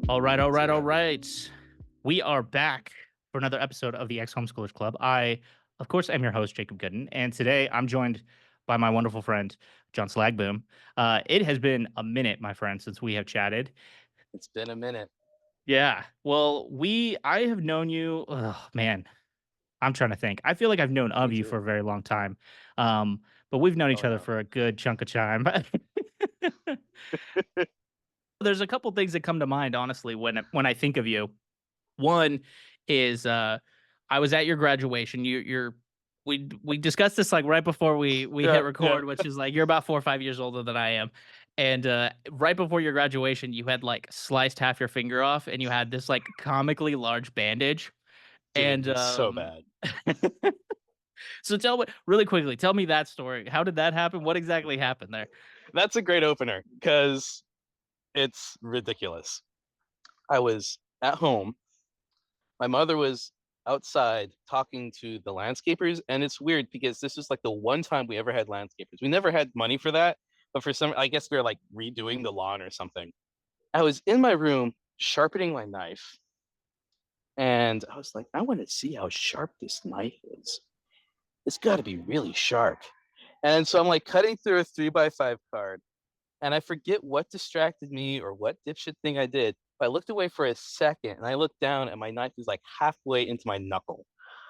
All right, all right, all right. We are back for another episode of the Ex-Homeschoolers Club. I, of course, am your host, Jacob Gooden, and today I'm joined by my wonderful friend, John Slagboom. It has been a minute, my friend, since we have chatted. It's been a minute. Yeah, well, I have known you, oh, man, I'm trying to think. I feel like I've known Me of you for too. a very long time, but we've known Oh each other no. for a good chunk of time. There's a couple things that come to mind, honestly, when I think of you. One is I was at your graduation. We discussed this like right before we hit Yeah, yeah. record, which is like you're about 4 or 5 years older than I am. And right before your graduation, you had like sliced half your finger off and you had this like comically large bandage. Dude, And it's so bad. so really quickly, tell me that story. How did that happen? What exactly happened there? That's a great opener because it's ridiculous. I was at home. My mother was outside talking to the landscapers, and it's weird because this is like the one time we ever had landscapers. We never had money for that, but for some, I guess we are like redoing the lawn or something. I was in my room sharpening my knife, and I was like, I want to see how sharp this knife is. It's got to be really sharp. And so I'm like cutting through a 3x5 card, and I forget what distracted me or what dipshit thing I did. But I looked away for a second, and I looked down, and my knife was like halfway into my knuckle.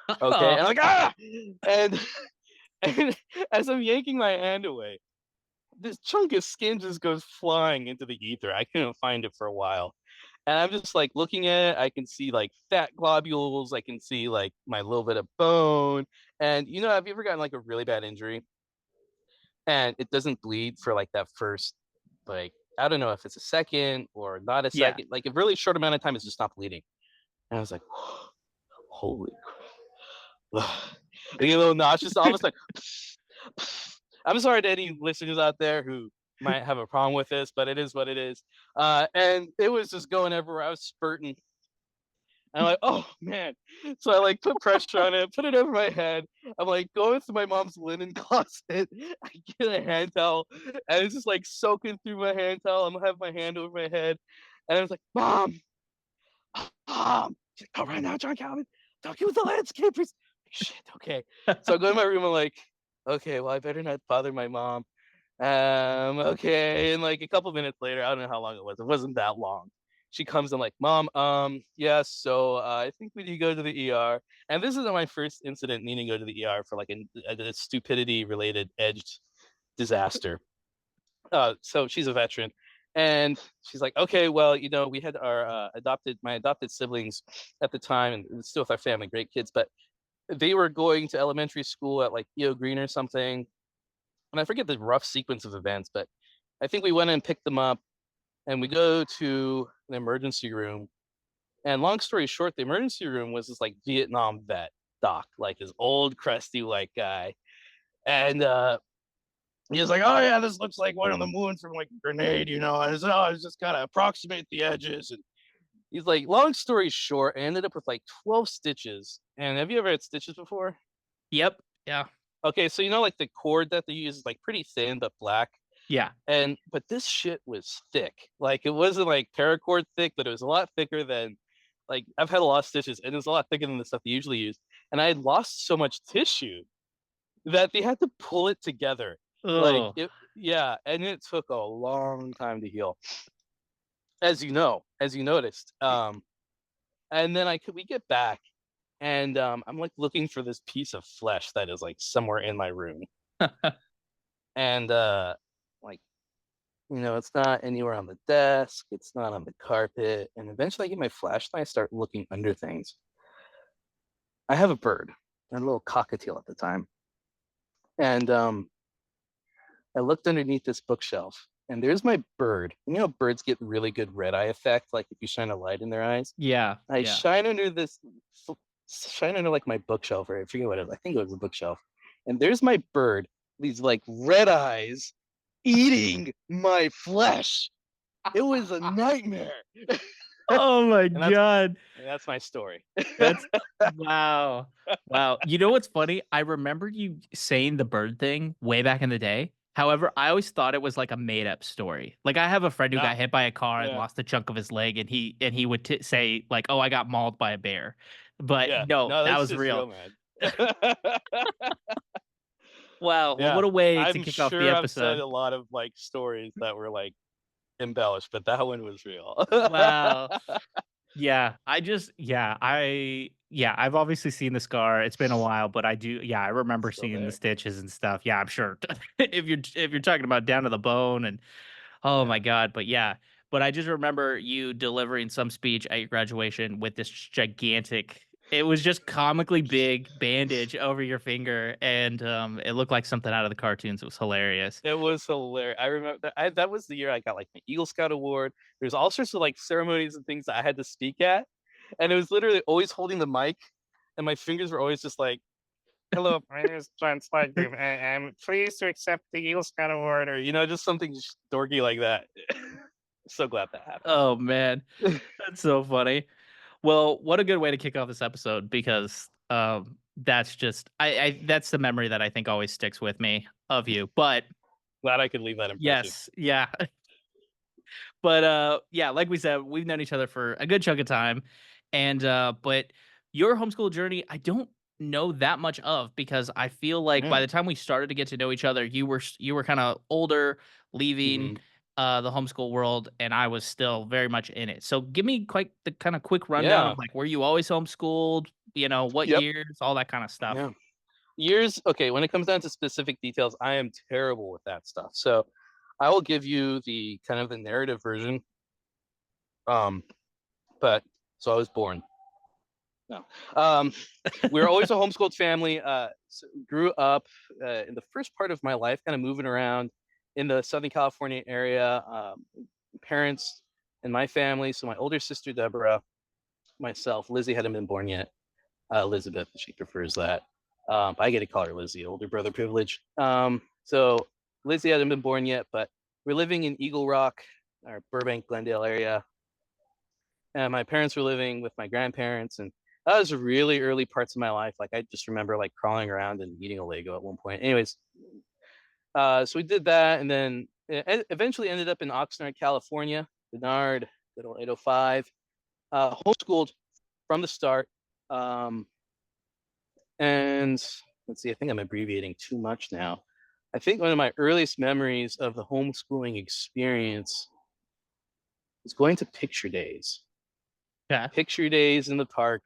Okay, and I'm like and and as I'm yanking my hand away, this chunk of skin just goes flying into the ether. I couldn't find it for a while. And I'm just like looking at it. I can see like fat globules. I can see like my little bit of bone. And have you ever gotten like a really bad injury and it doesn't bleed for like that first, like, I don't know if it's a second or not a Yeah. second, like a really short amount of time, it's just not bleeding. And I was like, holy crap. And a little nauseous, all of a sudden. I'm sorry to any listeners out there who might have a problem with this, but it is what it is. And it was just going everywhere. I was spurting. And I'm like, oh man. So I like put pressure on it, put it over my head. I'm like going through my mom's linen closet. I get a hand towel and it's just like soaking through my hand towel. I'm gonna have my hand over my head. And I was like, Mom. She's like, oh, right now, John Calvin, talking with the landscapers. Shit, okay. So I go in my room, I'm like, okay, well, I better not bother my mom. Okay. And like a couple minutes later, I don't know how long it was. It wasn't that long. She comes and like, Mom, yeah, so I think we need to go to the ER. And this isn't my first incident needing to go to the ER for like a stupidity related edged disaster. So she's a veteran. And she's like, okay, well, we had our my adopted siblings at the time, and still with our family, great kids, but they were going to elementary school at like EO Green or something. And I forget the rough sequence of events, but I think we went and picked them up and we go to an emergency room. And long story short, the emergency room was this like Vietnam vet doc, like his old crusty white guy. And he was like, oh yeah, this looks like one of the wounds from like a grenade, And I was just gotta approximate the edges. And he's like, long story short, I ended up with like 12 stitches. And have you ever had stitches before? Yep. Yeah. Okay, so like the cord that they use is like pretty thin but black. Yeah. But this shit was thick. Like it wasn't like paracord thick, but it was a lot thicker than, like, I've had a lot of stitches and it was a lot thicker than the stuff they usually use. And I had lost so much tissue that they had to pull it together. Like Oh. it, yeah, and it took a long time to heal, as you noticed. And then we get back, and I'm like looking for this piece of flesh that is like somewhere in my room, and like it's not anywhere on the desk, it's not on the carpet, and eventually I get my flashlight, I start looking under things. I have a bird, a little cockatiel at the time, and I looked underneath this bookshelf, and there's my bird. Birds get really good red eye effect, like if you shine a light in their eyes. Yeah. I Yeah. shine under like my bookshelf, or I forget what it is. I think it was a bookshelf. And there's my bird, these like red eyes, eating my flesh. It was a nightmare. Oh my and that's god. and that's my story. That's wow. Wow. You know what's funny? I remember you saying the bird thing way back in the day, However, I always thought it was like a made up story. Like I have a friend who Nah, got hit by a car and yeah, lost a chunk of his leg, and he would say like, "Oh, I got mauled by a bear," but yeah. no, No, that that's was just real. real, man. Wow, well, Yeah, what a way to I'm kick off the sure I've said episode. a lot of like stories that were like embellished, but that one was real. Wow. Yeah, I've obviously seen the scar. It's been a while, but I remember Still seeing the there. stitches and stuff. Yeah, I'm sure if you're talking about down to the bone and oh my Yeah. god, but yeah. But I just remember you delivering some speech at your graduation with this gigantic it was just comically big bandage over your finger and it looked like something out of the cartoons. It was hilarious. It was hilarious. I remember that was the year I got like my Eagle Scout award. There's all sorts of like ceremonies and things that I had to speak at. And it was literally always holding the mic and my fingers were always just like, hello, my name is John Slagboom, and I'm pleased to accept the Eagle Scout Award, or just something just dorky like that. So glad that happened. Oh man, that's so funny. Well, what a good way to kick off this episode because that's just that's the memory that I think always sticks with me of you. But Glad I could leave that impression. yes, yeah. But yeah, like we said, we've known each other for a good chunk of time. And but your homeschool journey, I don't know that much of because I feel like by Yeah. the time we started to get to know each other, you were kind of older, leaving Hmm. the homeschool world, and I was still very much in it. So give me quite the kind of quick rundown of Yeah. like were you always homeschooled, what Yep. years, all that kind of stuff. Yeah. Years. Okay. When it comes down to specific details, I am terrible with that stuff. So I will give you the kind of the narrative version. Um, but so I was born. No. We were always a homeschooled family. Grew up in the first part of my life, kind of moving around in the Southern California area. Parents and my family. So my older sister Deborah, myself, Lizzie hadn't been born yet. Elizabeth, she prefers that. I get to call her Lizzie, older brother privilege. So Lizzie hadn't been born yet, but we're living in Eagle Rock, or Burbank, Glendale area, and my parents were living with my grandparents, and that was really early parts of my life. Like I just remember like crawling around and eating a Lego at one point. Anyways, so we did that, and then eventually ended up in Oxnard, California. Denard, little 805. Homeschooled from the start. Um, and let's see, I think I'm abbreviating too much now. I think one of my earliest memories of the homeschooling experience was going to picture days. Yeah. Picture days in the park.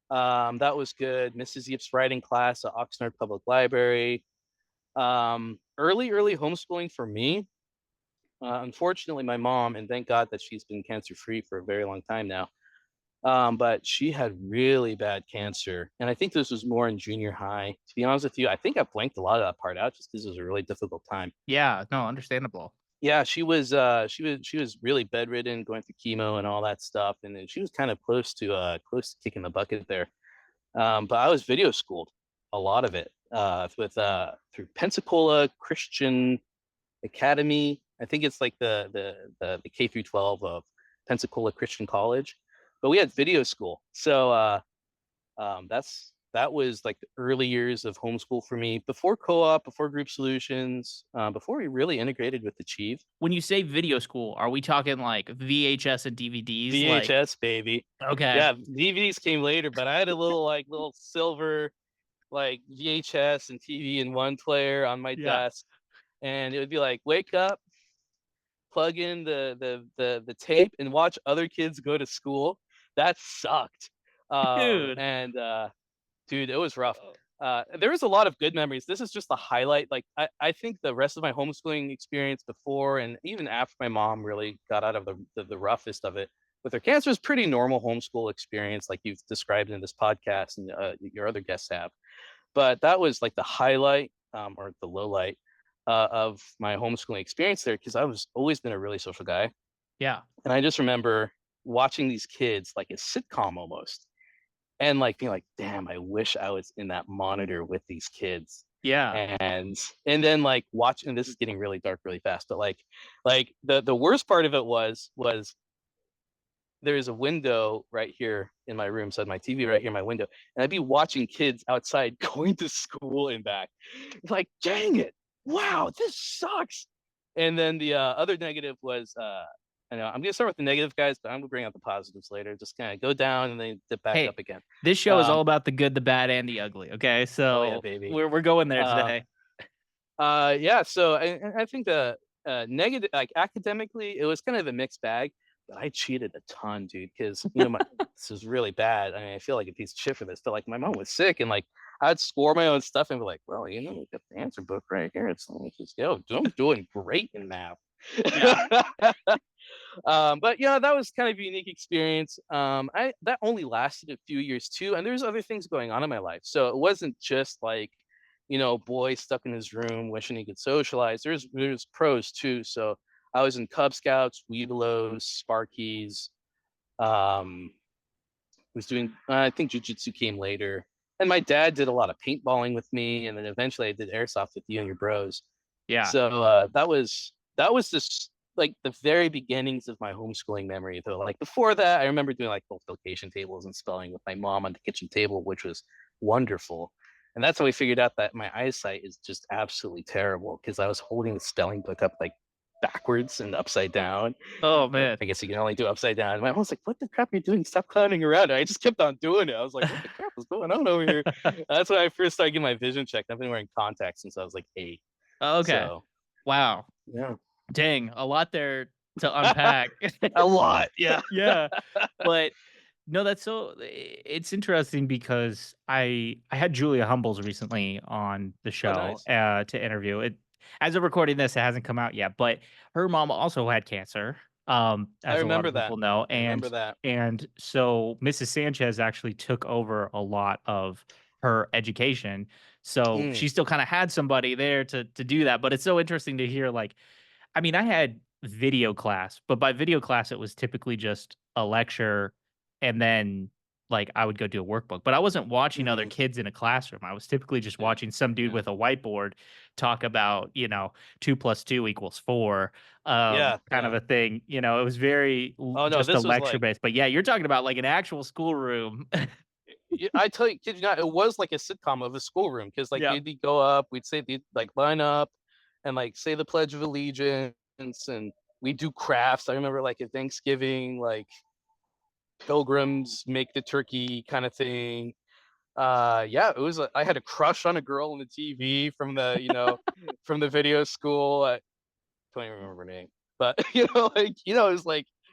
That was good. Mrs. Yip's writing class at Oxnard Public Library. Early homeschooling for me. Unfortunately, my mom, and thank God that she's been cancer free for a very long time now. But she had really bad cancer, and I think this was more in junior high. To be honest with you, I think I blanked a lot of that part out just because it was a really difficult time. Yeah, no, understandable. Yeah, she was really bedridden, going through chemo and all that stuff, and then she was kind of close to kicking the bucket there. But I was video schooled a lot of it with through Pensacola Christian Academy. I think it's like the K through 12 of Pensacola Christian College. But we had video school, so that was like the early years of homeschool for me. Before co-op, before group solutions, before we really integrated with Achieve. When you say video school, are we talking like VHS and DVDs? Like, VHS baby. okay, Yeah, DVDs came later, but I had a little silver like VHS and TV in one player on my yeah, desk, and it would be like, wake up, plug in the tape, and watch other kids go to school. That sucked. dude. And Dude, it was rough. There was a lot of good memories. This is just the highlight. Like I think the rest of my homeschooling experience before and even after my mom really got out of the roughest of it with her cancer was pretty normal homeschool experience, like you've described in this podcast and your other guests have. But that was like the highlight or the low light of my homeschooling experience there because I was always been a really social guy, Yeah, and I just remember watching these kids like a sitcom almost and like being like, damn, I wish I was in that monitor with these kids. yeah, And then like watching, this is getting really dark really fast, but like the worst part of it was there is a window right here in my room, so I had my TV right here in my window, and I'd be watching kids outside going to school and back. Like, dang it. wow, this sucks. And then the other negative was, I know I'm gonna start with the negative guys, but I'm gonna bring out the positives later. Just kind of go down and then dip back Hey, up again. this show is all Um, about the good, the bad, and the ugly. Okay, oh yeah, so baby. we're going there Uh, today. yeah. So I think the negative, like academically, it was kind of a mixed bag. But I cheated a ton, dude, because my this is really bad. I mean, I feel like a piece of shit for this. But like, my mom was sick, and like, I'd score my own stuff and be like, well, we got the answer book right here. It's like, just I'm doing great in math. Yeah. But that was kind of a unique experience. I that only lasted a few years too, and there's other things going on in my life. So it wasn't just like, boy stuck in his room wishing he could socialize. There's pros too. So I was in Cub Scouts, Webelos, Sparkies. Um, was doing I think jujitsu came later, and my dad did a lot of paintballing with me, and then eventually I did airsoft with you and your bros. Yeah. So that was just like the very beginnings of my homeschooling memory. Though, like before that, I remember doing like multiplication tables and spelling with my mom on the kitchen table, which was wonderful. And that's how we figured out that my eyesight is just absolutely terrible because I was holding the spelling book up like backwards and upside down. Oh man. I guess you can only do upside down. My mom was like, "What the crap are you doing? Stop clowning around." And I just kept on doing it. I was like, "What the crap is going on over here?" That's when I first started getting my vision checked. I've been wearing contacts since I was like 8. Okay. So Wow. yeah, Dang, a lot there to unpack. a lot. Yeah. Yeah. But no, that's so it's interesting because I had Julia Humbles recently on the Oh, show, nice. to interview. It as of recording this, it hasn't come out yet, but her mom also had cancer, I as a lot remember of that. people know, I remember that. and so Mrs. Sanchez actually took over a lot of her education. So Mm, she still kinda had somebody there to do that, but it's so interesting to hear, like, I mean, I had video class, but by video class, it was typically just a lecture and then, like, I would go do a workbook, but I wasn't watching other mhm, kids in a classroom. I was typically just yeah, watching some dude yeah, with a whiteboard talk about, 2 plus 2 equals 4, yeah, kind of yeah. a thing. It was very Oh no, just a this was lecture like based. But yeah, you're talking about like an actual schoolroom. I tell you, kid you not, it was like a sitcom of a schoolroom because like Yep. you'd go up, we'd say the like line up and like say the Pledge of Allegiance, and we do crafts. I remember like at Thanksgiving, like pilgrims make the turkey kind of thing. Yeah, it was I had a crush on a girl on the TV from the from the video school. I don't even remember her name, but it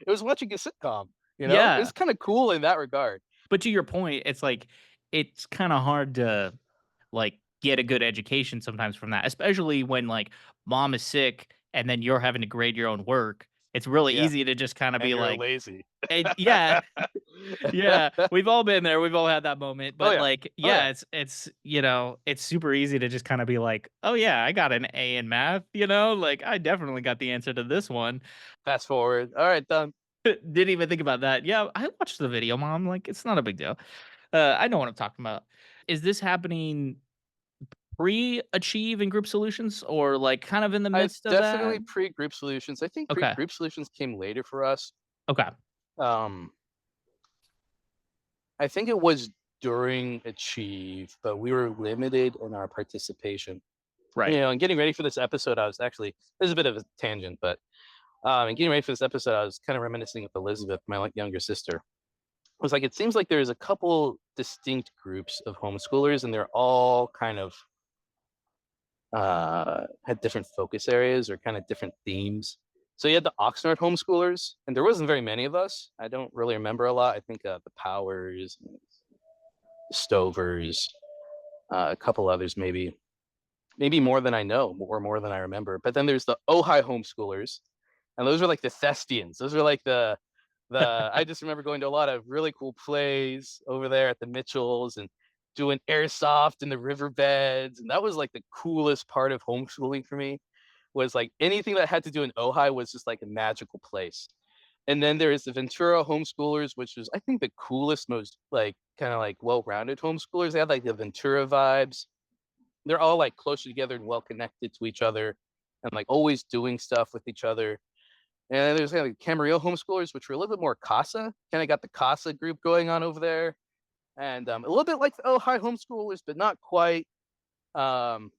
was watching a sitcom. It's Yeah. kind of cool in that regard. But to your point, it's like it's kinda hard to like get a good education sometimes from that, especially when like mom is sick and then you're having to grade your own work. It's really Yeah, easy to just kind of and be you're like, lazy. yeah, yeah, we've all been there. We've all had that moment. Oh But yeah, like, oh yeah, yeah. it's super easy to just kind of be like, oh yeah, I got an A in math, like I definitely got the answer to this one. Fast forward. All right, done. Didn't even think about that. Yeah, I watched the video, mom. Like, it's not a big deal. I know what I'm talking about. Is this happening pre-achieve and group solutions or like kind of in the I midst of that? definitely pre-group solutions. I think Okay. pre-group solutions came later for us. Okay. Um, I think it was during achieve, but we were limited in our participation. Right. And getting ready for this episode, I was actually there's a bit of a tangent, but and getting ready for this episode, I was kind of reminiscing with Elizabeth, my like younger sister. I was like, it seems like there's a couple distinct groups of homeschoolers, and they're all kind of had different focus areas or kind of different themes. So you had the Oxnard homeschoolers, and there wasn't very many of us. I don't really remember a lot. I think the Powers, Stovers, a couple others maybe more than I know, or more than I remember. But then there's the Ojai homeschoolers, and those are like the Thespians. Those are like the I just remember going to a lot of really cool plays over there at the Mitchells and doing airsoft in the riverbeds, and that was like the coolest part of homeschooling for me. Was like anything that had to do in Ojai was just like a magical place. And then there is the Ventura homeschoolers, which was I think the coolest, most like kind of like well-rounded homeschoolers. They had like the Ventura vibes. They're all like closer together and well connected to each other, and like always doing stuff with each other. And then there's kind of Camarillo homeschoolers, which were a little bit more Casa. Kind of got the Casa group going on over there, and a little bit like the Ojai homeschoolers, but not quite. Um,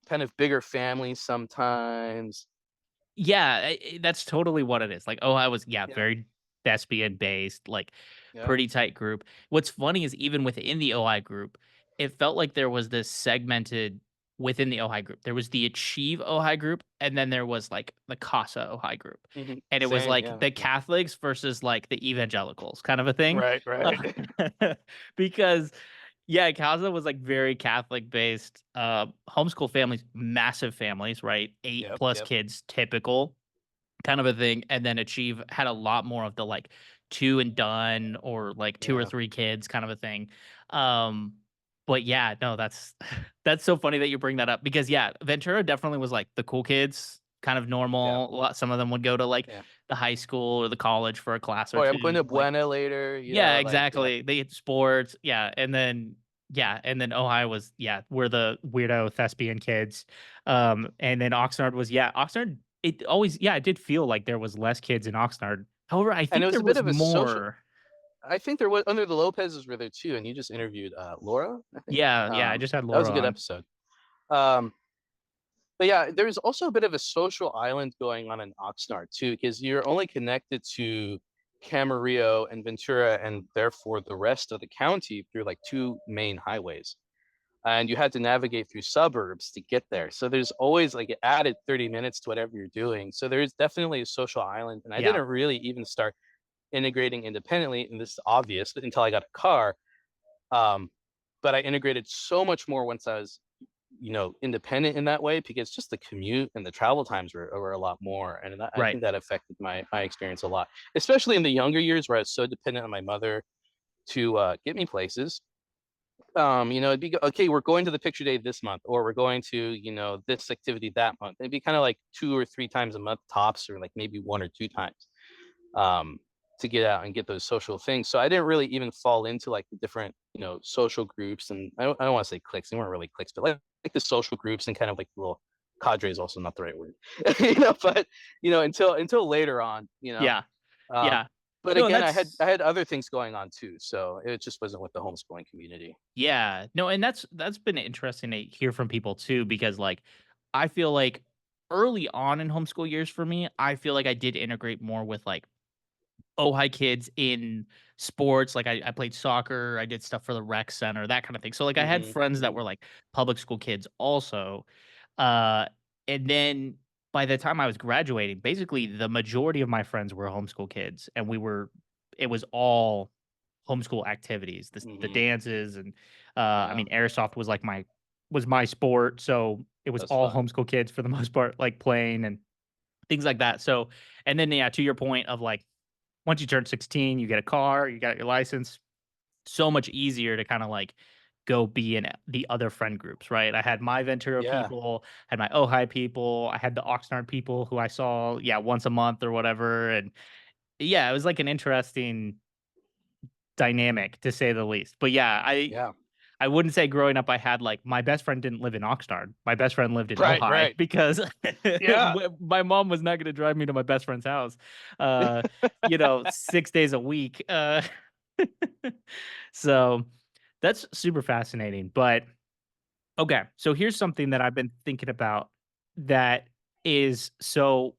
kind of bigger families sometimes. Yeah, that's totally what it is. Like, oh, I was Yeah. very thespian based, like Yeah. pretty tight group. What's funny is even within the OI group, it felt like there was this segmented within the OI group. There was the Achieve OI group, and then there was like the Casa OI group. And it was Same. like Yeah. the Yeah. Catholics versus like the evangelicals kind of a thing. Right. Right. Because yeah, Casa was like very Catholic based. Homeschool families, massive families, right? Eight Yep. plus Yep. kids, typical kind of a thing. And then Achieve had a lot more of the like two and done or like two or Yeah. three kids kind of a thing. Um, but yeah, no, that's that's so funny that you bring that up because yeah, Ventura definitely was like the cool kids, kind of Yeah. normal. Some of them would go to like Yeah. the high school or the college for a class or Or I'm going two. to Like Buena later. yeah, Like yeah. exactly. They had sports, and then Ohio was we're the weirdo thespian kids. And then Oxnard was Oxnard. It always it did feel like there was less kids in Oxnard. However, I And it think was there a bit was of a social. more. I think there was under the Lopez's were there too, and you just interviewed Laura. I think Yeah. I just had that was Laura a good on. episode. Um, but yeah, there's also a bit of a social island going on in Oxnard too, because you're only connected to Camarillo and Ventura, and therefore the rest of the county through like two main highways. And you had to navigate through suburbs to get there. So there's always like it added 30 minutes to whatever you're doing. So there's definitely a social island. And I Yeah, didn't really even start integrating independently, and this is obvious until I got a car. Um, but I integrated so much more once I was, independent in that way because just the commute and the travel times were a lot more. And I right. think that affected my experience a lot, especially in the younger years where I was so dependent on my mother to get me places. It'd be okay, we're going to the picture day this month, or we're going to, this activity that month. It'd be kind of like 2 or 3 times a month tops, or like maybe 1 or 2 times um, to get out and get those social things. So I didn't really even fall into like the different, social groups. And I don't want to say cliques, they weren't really cliques, but like the social groups and kind of like the little cadre is also not the right word, but, until later on, Yeah, um, yeah. but No, and again, I had that's I had other things going on too, so it just wasn't with the homeschooling community. yeah. No, and that's been interesting to hear from people too because like I feel like early on in homeschool years for me, I feel like I did integrate more with like Ojai kids in sports, like, I played soccer, I did stuff for the rec center, that kinda thing. So, like, I had Mhm, friends that mhm. were, like, public school kids also, uh, and then by the time I was graduating, basically the majority of my friends were homeschool kids, and it was all homeschool activities, the Mhm. dances and, I Yeah, mean, airsoft was my sport, so it was that's all fun. homeschool kids for the most part, like, playing and things like that. So and then, to your point of, like, once you turn 16, you get a car, you got your license, so much easier to kinda, like, go be in the other friend groups, right? I had my Ventura Yeah, people, had my Ojai people, I had the Oxnard people who I saw, once a month or whatever, and yeah, it was, like, an interesting dynamic, to say the least. But, yeah, yeah. I wouldn't say growing up I had, like my best friend didn't live in Oxnard. My best friend lived in Right, Ojai right. because Yeah. my mom was not gonna drive me to my best friend's house, uh, 6 days a week, so that's super fascinating, but okay, so here's something that I've been thinking about that is so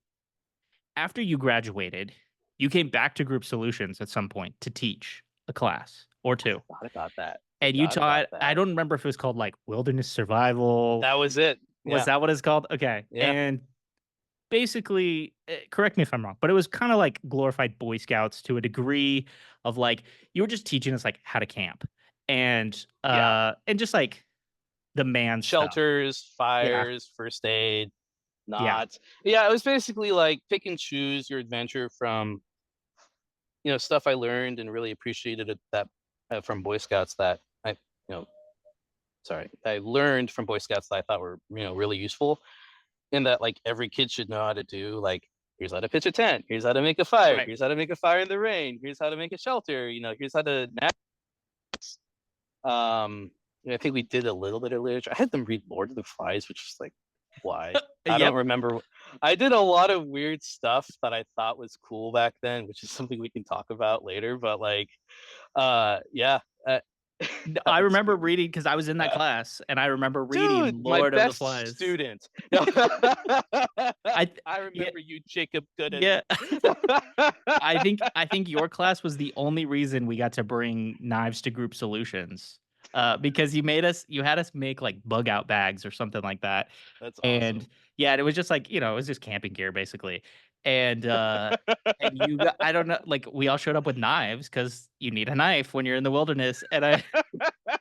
after you graduated, you came back to Group Solutions at some point to teach a class or 2, Forgot about that. and you Forgot about taught I that. don't remember if it was called, like, wilderness survival. That was it. Was Yeah, that what it's called? Okay, yeah, and basically, correct me if I'm wrong, but it was kinda like glorified Boy Scouts to a degree of, like, you were just teaching us, like, how to camp yeah. and just, like, the man stuff. Shelters, Yeah, fires, first aid, yeah, knots. Yeah, it was basically like pick and choose your adventure from, stuff I learned and really appreciated it that from Boy Scouts that you know, I learned from Boy Scouts that I thought were, really useful in that like every kid should know how to do like here's how to pitch a tent, here's how to make a fire, right. here's how to make a fire in the rain, here's how to make a shelter, here's how to I think we did a little bit of literature. I had them read Lord of the Flies, which is like, why? I don't Yep. remember. I did a lot of weird stuff that I thought was cool back then, which is something we can talk about later. But like, yeah. I That was remember funny. reading because I was in that class, and I remember Dude, reading my Lord of the best Flies. student. I th I Yeah, remember you, Jacob Gooden. yeah. I think your class was the only reason we got to bring knives to group solutions, because you had us make, like, bug out bags or something like that, That's and awesome. yeah, and it was just like, it was just camping gear basically, and, and you got I don't know, like, we all showed up with knives because you need a knife when you're in the wilderness, and I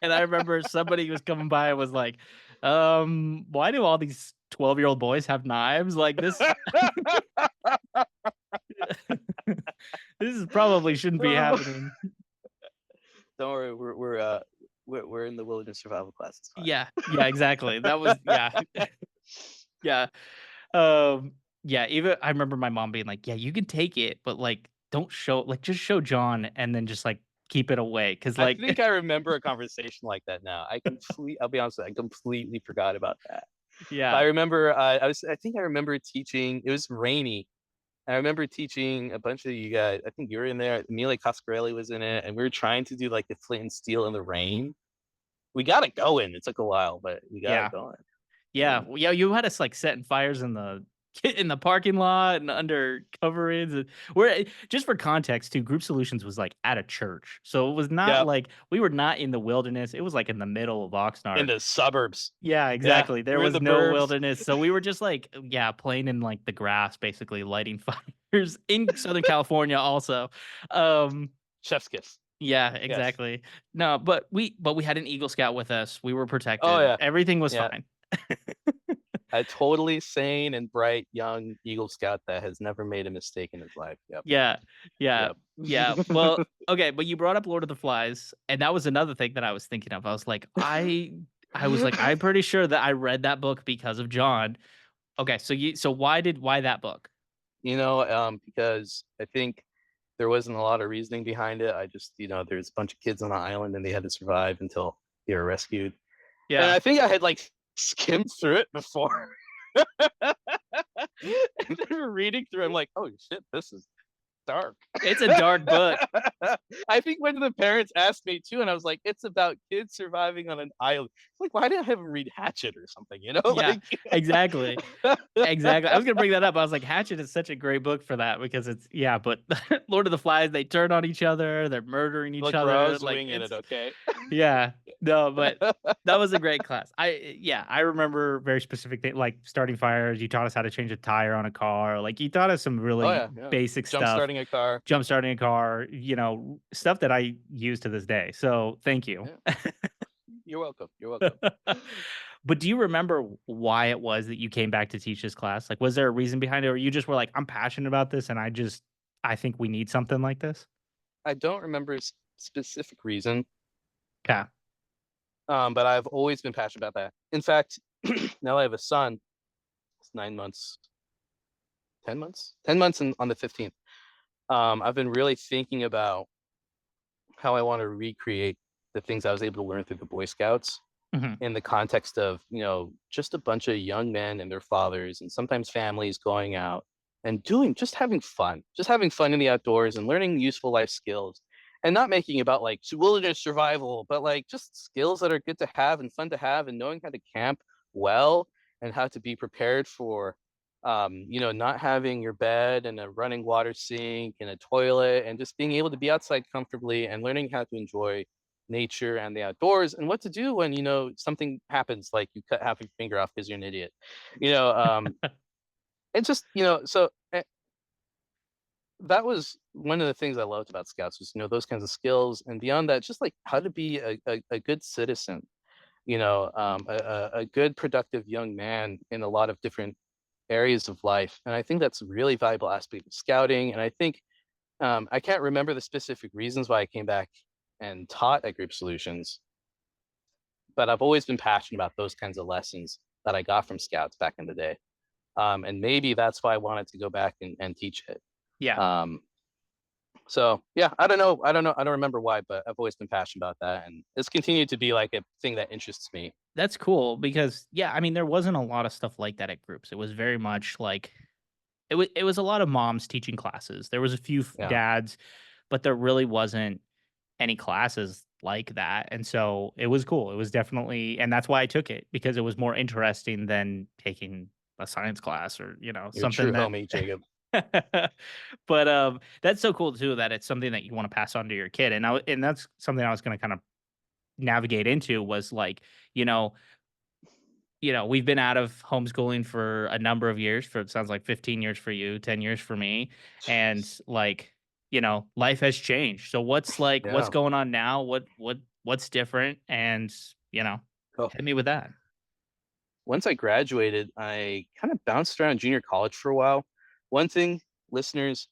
remember somebody was coming by and was like, why do all these 12-year-old boys have knives? Like, this this is probably shouldn't be Oh, happening." don't worry, we're in the wilderness survival class. It's fine. Yeah, yeah, exactly. That was yeah, yeah, um, yeah, even I remember my mom being like, "Yeah, you can take it, but, like, don't show like, just show John and then just, like, keep it away, because I like" think I remember a conversation like that now. I'll be honest with you, I completely forgot about that. But I Yeah, remember, I think I remember teaching. It was rainy. I remember teaching a bunch of you guys. I think you were in there. Amelia Coscarelli was in it, and we were trying to do like the flint and steel in the rain. We got it going. It took a while, but we got it yeah. going. Yeah, Yeah. well, yeah, you had us, like, setting fires in the in the parking lot and under coverings, and just for context too, Group Solutions was, like, at a church, so it was not Yep. like we were not in the wilderness, it was, like, in the middle of In Oxnard. the suburbs. Yeah, Yeah, exactly, there we're in was the no burbs. wilderness, so we were just, like, yeah, playing in, like, the grass, basically lighting fires in Southern California also. Um, Chef's kiss. yeah, Yes. exactly. No, but we had an Eagle Scout with us, we were Oh protected, yeah. everything was Yeah. fine. A totally sane and bright young Eagle Scout that has never made a mistake in his life. Yep. Yeah, yeah, Yep. yeah. Well, okay, but you brought up Lord of the Flies, and that was another thing that I was thinking of. I was like, I'm pretty sure that I read that book because of John. Okay, so why that book? Because I think there wasn't a lot of reasoning behind it. I just, there's a bunch of kids on an island and they had to survive until they were rescued. And Yeah. I think I had like skimmed through it before. And then we're reading through, I'm like, oh shit, this is dark. It's a dark book. I think when the parents asked me too, and I was like, it's about kids surviving on an island. Like, why didn't I have them read Hatchet or something? Yeah, Like exactly. Exactly. I was gonna bring that up. I was like, Hatchet is such a great book for that because it's yeah, but Lord of the Flies, they turn on each other, they're murdering each look, bro, I other. was Like winging it, it's okay? yeah. No, but that was a great class. Yeah, I remember very specific things like starting fires. You taught us how to change a tire on a car. Like you taught us some Oh really yeah, yeah. basic Jump stuff, starting a car. jump starting a car, stuff that I use to this day. So thank you. Yeah. You're welcome. You're welcome. But do you remember why it was that you came back to teach this class? Like, was there a reason behind it, or you just were like, I'm passionate about this and I think we need something like this? I don't remember a specific reason, Yeah. but I've always been passionate about that. In fact, now I have a son. It's 9 months, 10 months, 10 months, on the 15th. I've been really thinking about how I want to recreate the things I was able to learn through the Boy Scouts Mhm. in the context of, just a bunch of young men and their fathers and sometimes families going out and just having fun in the outdoors and learning useful life skills and not making about like wilderness survival, but like just skills that are good to have and fun to have and knowing how to camp well and how to be prepared for not having your bed and a running water sink and a toilet and just being able to be outside comfortably and learning how to enjoy nature and the outdoors and what to do when something happens like you cut half your finger off because you're an idiot you know and just that was one of the things I loved about scouts was those kinds of skills and beyond that just like how to be a good citizen, a good productive young man in a lot of different areas of life. And I think that's a really valuable aspect of scouting. And I think I can't remember the specific reasons why I came back and taught at Group Solutions, but I've always been passionate about those kinds of lessons that I got from scouts back in the day. And maybe that's why I wanted to go back and teach it. Yeah. Um, so yeah, I don't know. I don't know. I don't remember why, but I've always been passionate about that. And it's continued to be like a thing that interests me. That's cool because yeah, I mean, there wasn't a lot of stuff like that at groups. It was very much like it was a lot of moms teaching classes. There was a few Yeah. dads, but there really wasn't any classes like that. And so it was cool. It was definitely, and that's why I took it, because it was more interesting than taking a science class or, You're a something true that homie, Jacob. but that's so cool too that it's something that you want to pass on to your kid. And that's something I was going to kind of navigate into was like, you know, we've been out of homeschooling for a number of years, for it sounds like 15 years for you, 10 years for me. And Jeez. like, life has changed. So what's Yeah. going on now? What's different? And, you know, Oh. hit me with that. Once I graduated, I kind of bounced around junior college for a while. One thing, listeners,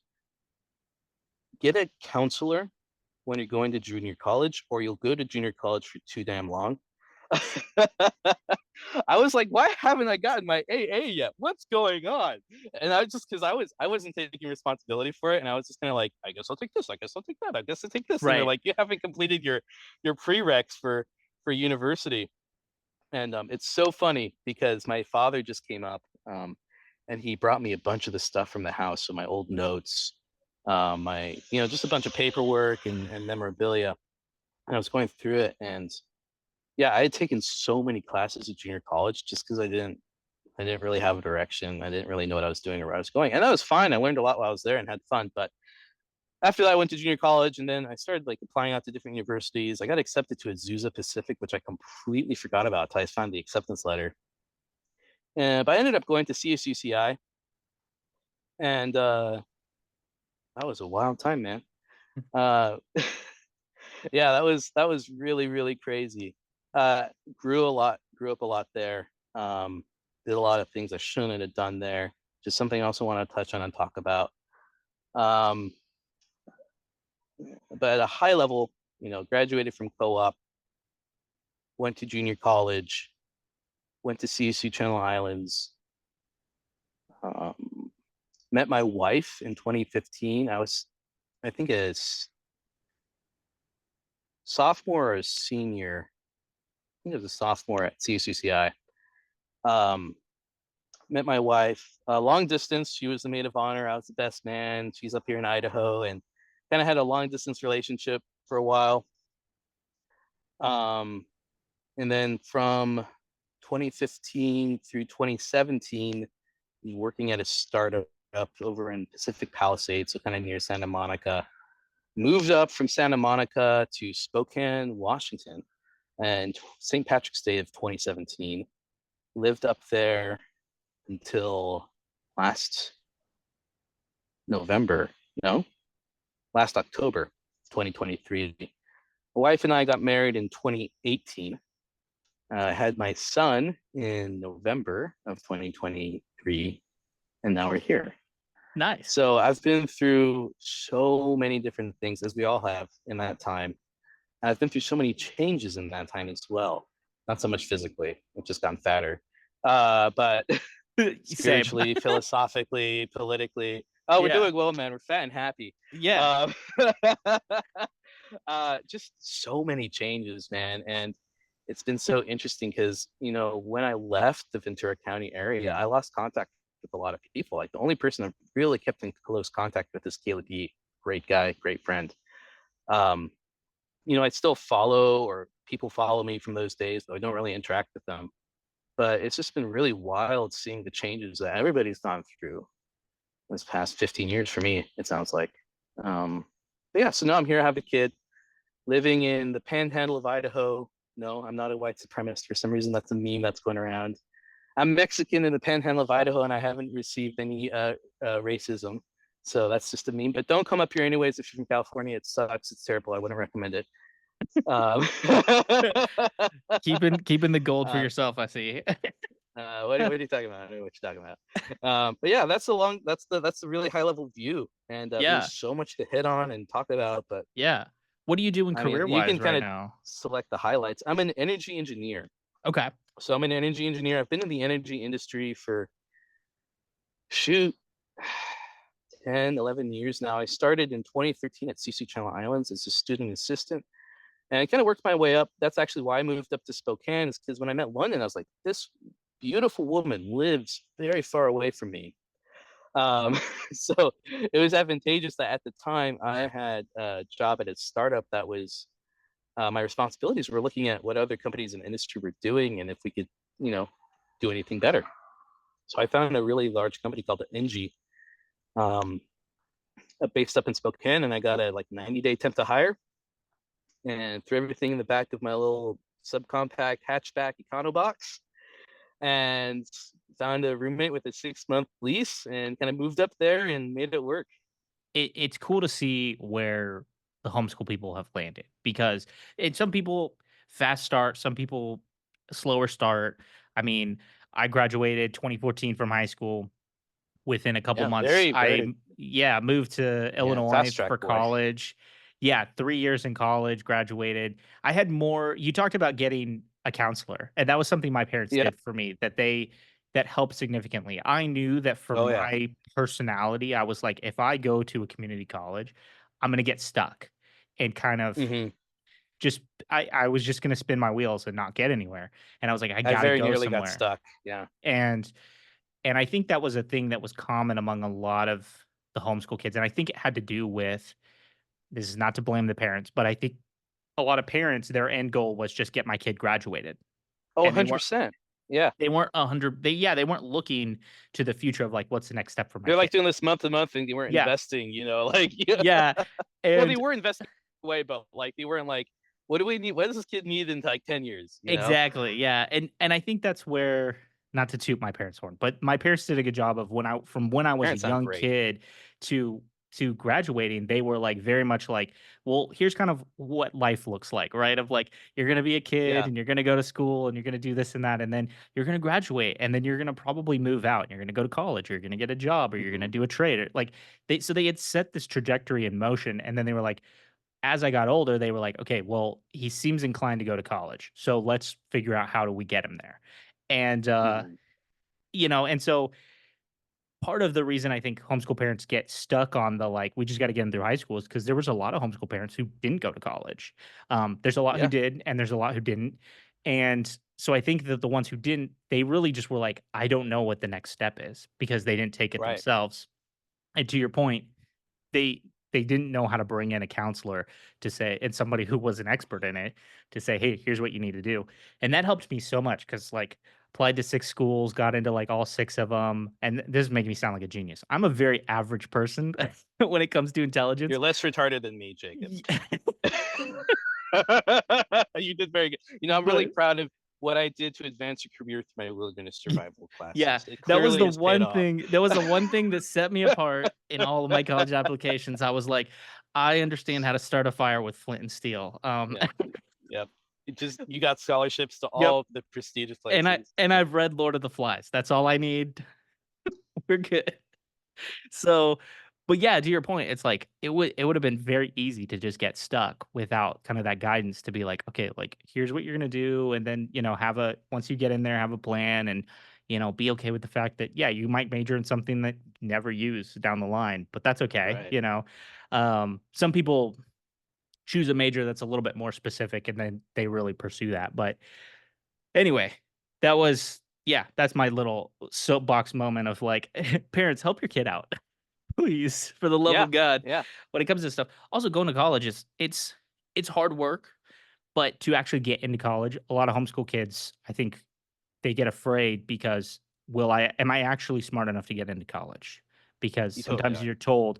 get a counselor when you're going to junior college, or you'll go to junior college for too damn long. I was like, why haven't I gotten my AA yet? What's going on? And I was just because I wasn't taking responsibility for it, and I was just kind of like, I guess I'll take this, I guess I'll take that, I guess I'll take this. And they're Right. like, you haven't completed your prereqs for university. And it's so funny because my father just came up, and he brought me a bunch of the stuff from the house. So my old notes, my just a bunch of paperwork and memorabilia. And I was going through it, and yeah, I had taken so many classes at junior college just because I didn't really have a direction. I didn't really know what I was doing or where I was going, and that was fine. I learned a lot while I was there and had fun. But after that, I went to junior college, and then I started like applying out to different universities. I got accepted to Azusa Pacific, which I completely forgot about until I found the acceptance letter. But I ended up going to CSUCI, and that was a wild time, man. Uh, yeah, that was really really crazy. Uh, grew up a lot there. Did a lot of things I shouldn't have done there. Just something I also want to touch on and talk about. Um, but at a high level, graduated from co-op, went to junior college, went to CSU Channel Islands, um, met my wife in 2015. I think, a sophomore or a senior. I think it was a sophomore at CSUCI. Um, Met my wife long distance. She was the maid of honor. I was the best man. She's up here in Idaho, and kind of had a long distance relationship for a while. Um, and then from 2015 through 2017, working at a startup over in Pacific Palisades, so kind of near Santa Monica. Moved up from Santa Monica to Spokane, Washington, and St. Patrick's Day of 2017. Lived up there until last November, no, last October 2023. My wife and I got married in 2018. I had my son in November of 2023, and now we're here. Nice. So I've been through so many different things, as we all have in that time. I've been through so many changes in that time as well. Not so much physically, I've just gotten fatter. But Same. spiritually, philosophically, politically. Oh, we're Yeah. doing well, man. We're fat and happy. Yeah. Um, just so many changes, man. And it's been so interesting because, when I left the Ventura County area, I lost contact with a lot of people. Like the only person I've really kept in close contact with is Caleb B. Great guy, great friend. Um, I still follow, or people follow me from those days, though I don't really interact with them. But it's just been really wild seeing the changes that everybody's gone through this past 15 years for me, it sounds like. But yeah, so now I'm here, I have a kid living in the panhandle of Idaho. No, I'm not a white supremacist. For some reason, that's a meme that's going around. I'm Mexican in the panhandle of Idaho, and I haven't received any racism. So that's just a meme. But don't come up here anyways if you're from California. It sucks. It's terrible. I wouldn't recommend it. Um, Keeping the gold for um, yourself, I see. what are you talking about? I don't know what you're talking about. But yeah, that's the really high level view, and Yeah. there's so much to hit on and talk about. But Yeah. What are you doing I mean, you career-wise can kind right of now? select the highlights. I'm an energy engineer. Okay. So I'm an energy engineer. I've been in the energy industry for shoot 10, 11 years now. I started in 2013 at CC Channel Islands as a student assistant. And I kind of worked my way up. That's actually why I moved up to Spokane, is because when I met London, I was like, this beautiful woman lives very far away from me. So it was advantageous that at the time I had a job at a startup that was my responsibilities were looking at what other companies in the industry were doing and if we could, you know, do anything better. So I found a really large company called NG, um, based up in Spokane, and I got a like 90-day temp to hire and threw everything in the back of my little subcompact hatchback econo box and found a roommate with a 6-month lease and kind of moved up there and made it work. It's cool to see where the homeschool people have landed because some people fast start, some people slower start. I mean, I graduated 2014 from high school. Within a couple Yeah, months, very, very, yeah, moved to yeah, Illinois fast track for boy. college. Yeah, 3 years in college, graduated. I had more you talked about getting a counselor, and that was something my parents Yeah. did for me that helped significantly. I knew that for Oh yeah. my personality, I was like, if I go to a community college, I'm gonna get stuck and kind of Hmm. just I was just gonna spin my wheels and not get anywhere, and I was like, "I I gotta very go nearly got somewhere." stuck. Yeah. And I think that was a thing that was common among a lot of the homeschool kids, and I think it had to do with this is not to blame the parents, but I think a lot of parents, their end goal was just get my kid graduated, Oh, and 100%. Yeah. they weren't 100 they weren't looking to the future of, like, what's the next step for my They're like kid. doing this month to month and they weren't Yeah, investing, you know, like yeah. yeah, Well, they and were investing way, but like they weren't like, what do we need? What does this kid need in like 10 years? You know? exactly, yeah, and I think that's where not to toot my parents' horn, but my parents did a good job of when I was a Parents sound young great. kid to graduating, they were, like, very much like, "Well, here's kind of what life looks like," right? Of, like, you're gonna be a kid, Yeah. and you're gonna go to school, and you're gonna do this and that, and then you're gonna graduate, and then you're gonna probably move out, and you're gonna go to college, or you're gonna get a job, or you're gonna Hmm. do a trade, or, like, they had set this trajectory in motion, and then they were like, as I got older, they were like, "Okay, well, he seems inclined to go to college, so let's figure out how do we get him there." And, Hmm. and so part of the reason I think homeschool parents get stuck on the, like, "We just gotta get get 'em through high school," is because there was a lot of homeschool parents who didn't go to college. There's a lot who Yeah. did, and there's a lot who didn't, and so I think that the ones who didn't, they really just were like, "I don't know what the next step is," because they didn't take it Right. themselves, and to your point, they they didn't know how to bring in a counselor to say and somebody who was an expert in it to say, "Hey, here's what you need to do." And that helped me so much because, like, applied to 6 schools, got into, like, all 6 of them, and this is making me sound like a genius. I'm a very average person when it comes to intelligence. You're less retarded than me, Jacob. Ye You did very good. You know, I'm really but proud of what I did to advance your career through my wilderness y survival yeah, classes. It clearly has paid off. that was the one thing that set me apart in all of my college applications. I was like, "I understand how to start a fire with flint and steel." Yeah. Yep. It just you got scholarships to Yep. all the prestigious places. Yeah. I've read Lord of the Flies. That's all I need. We're good. So, but yeah, to your point, it's like it would have been very easy to just get stuck without kind of that guidance to be like, okay, like here's what you're gonna do, and then have a once you get in there, have a plan, and be okay with the fact that yeah, you might major in something that you never use down the line, but that's okay. Right. Some people choose a major that's a little bit more specific, and then they really pursue that, but anyway, that was yeah, that's my little soapbox moment of like, parents, help your kid out, please, for the love Yeah. of God. Yeah. When it comes to stuff, also going to college is it's hard work, but to actually get into college, a lot of homeschool kids, I think they get afraid because will I am I actually smart enough to get into college? Because You totally sometimes are. you're told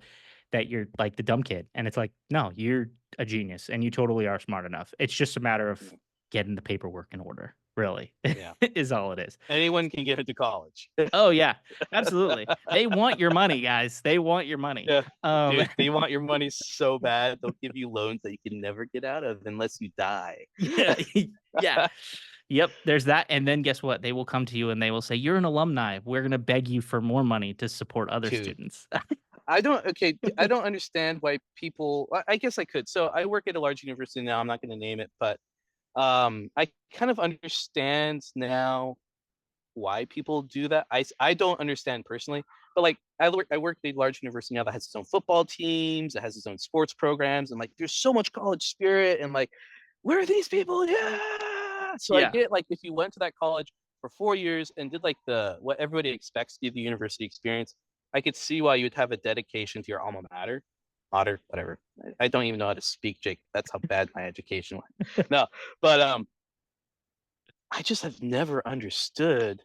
that you're like the dumb kid, and it's like, no, you're a genius, and you totally are smart enough. It's just a matter of Yeah. getting the paperwork in order, really, Yeah. is all it is. Anyone can get into college. Oh, yeah, absolutely. They want your money, guys. They want your money. Yeah. Um, Dude, they want your money so bad, they'll give you loans that you can never get out of unless you die. yeah, yeah. Yep, there's that, and then guess what? They will come to you and they will say, "You're an alumni. We're gonna beg you for more money to support other Dude, students." I don't understand why people I guess I could. So I work at a large university now, I'm not gonna name it, but I kind of understand now why people do that. I don't understand personally, but like I work at a large university now that has its own football teams, it has its own sports programs, and like there's so much college spirit and like where are these people? Yeah. So I Yeah. get like if you went to that college for 4 years and did like the what everybody expects to be the university experience, I could see why you'd have a dedication to your alma mater. otter, whatever. I don't even know how to speak, Jake. That's how bad my education went. No, but I just have never understood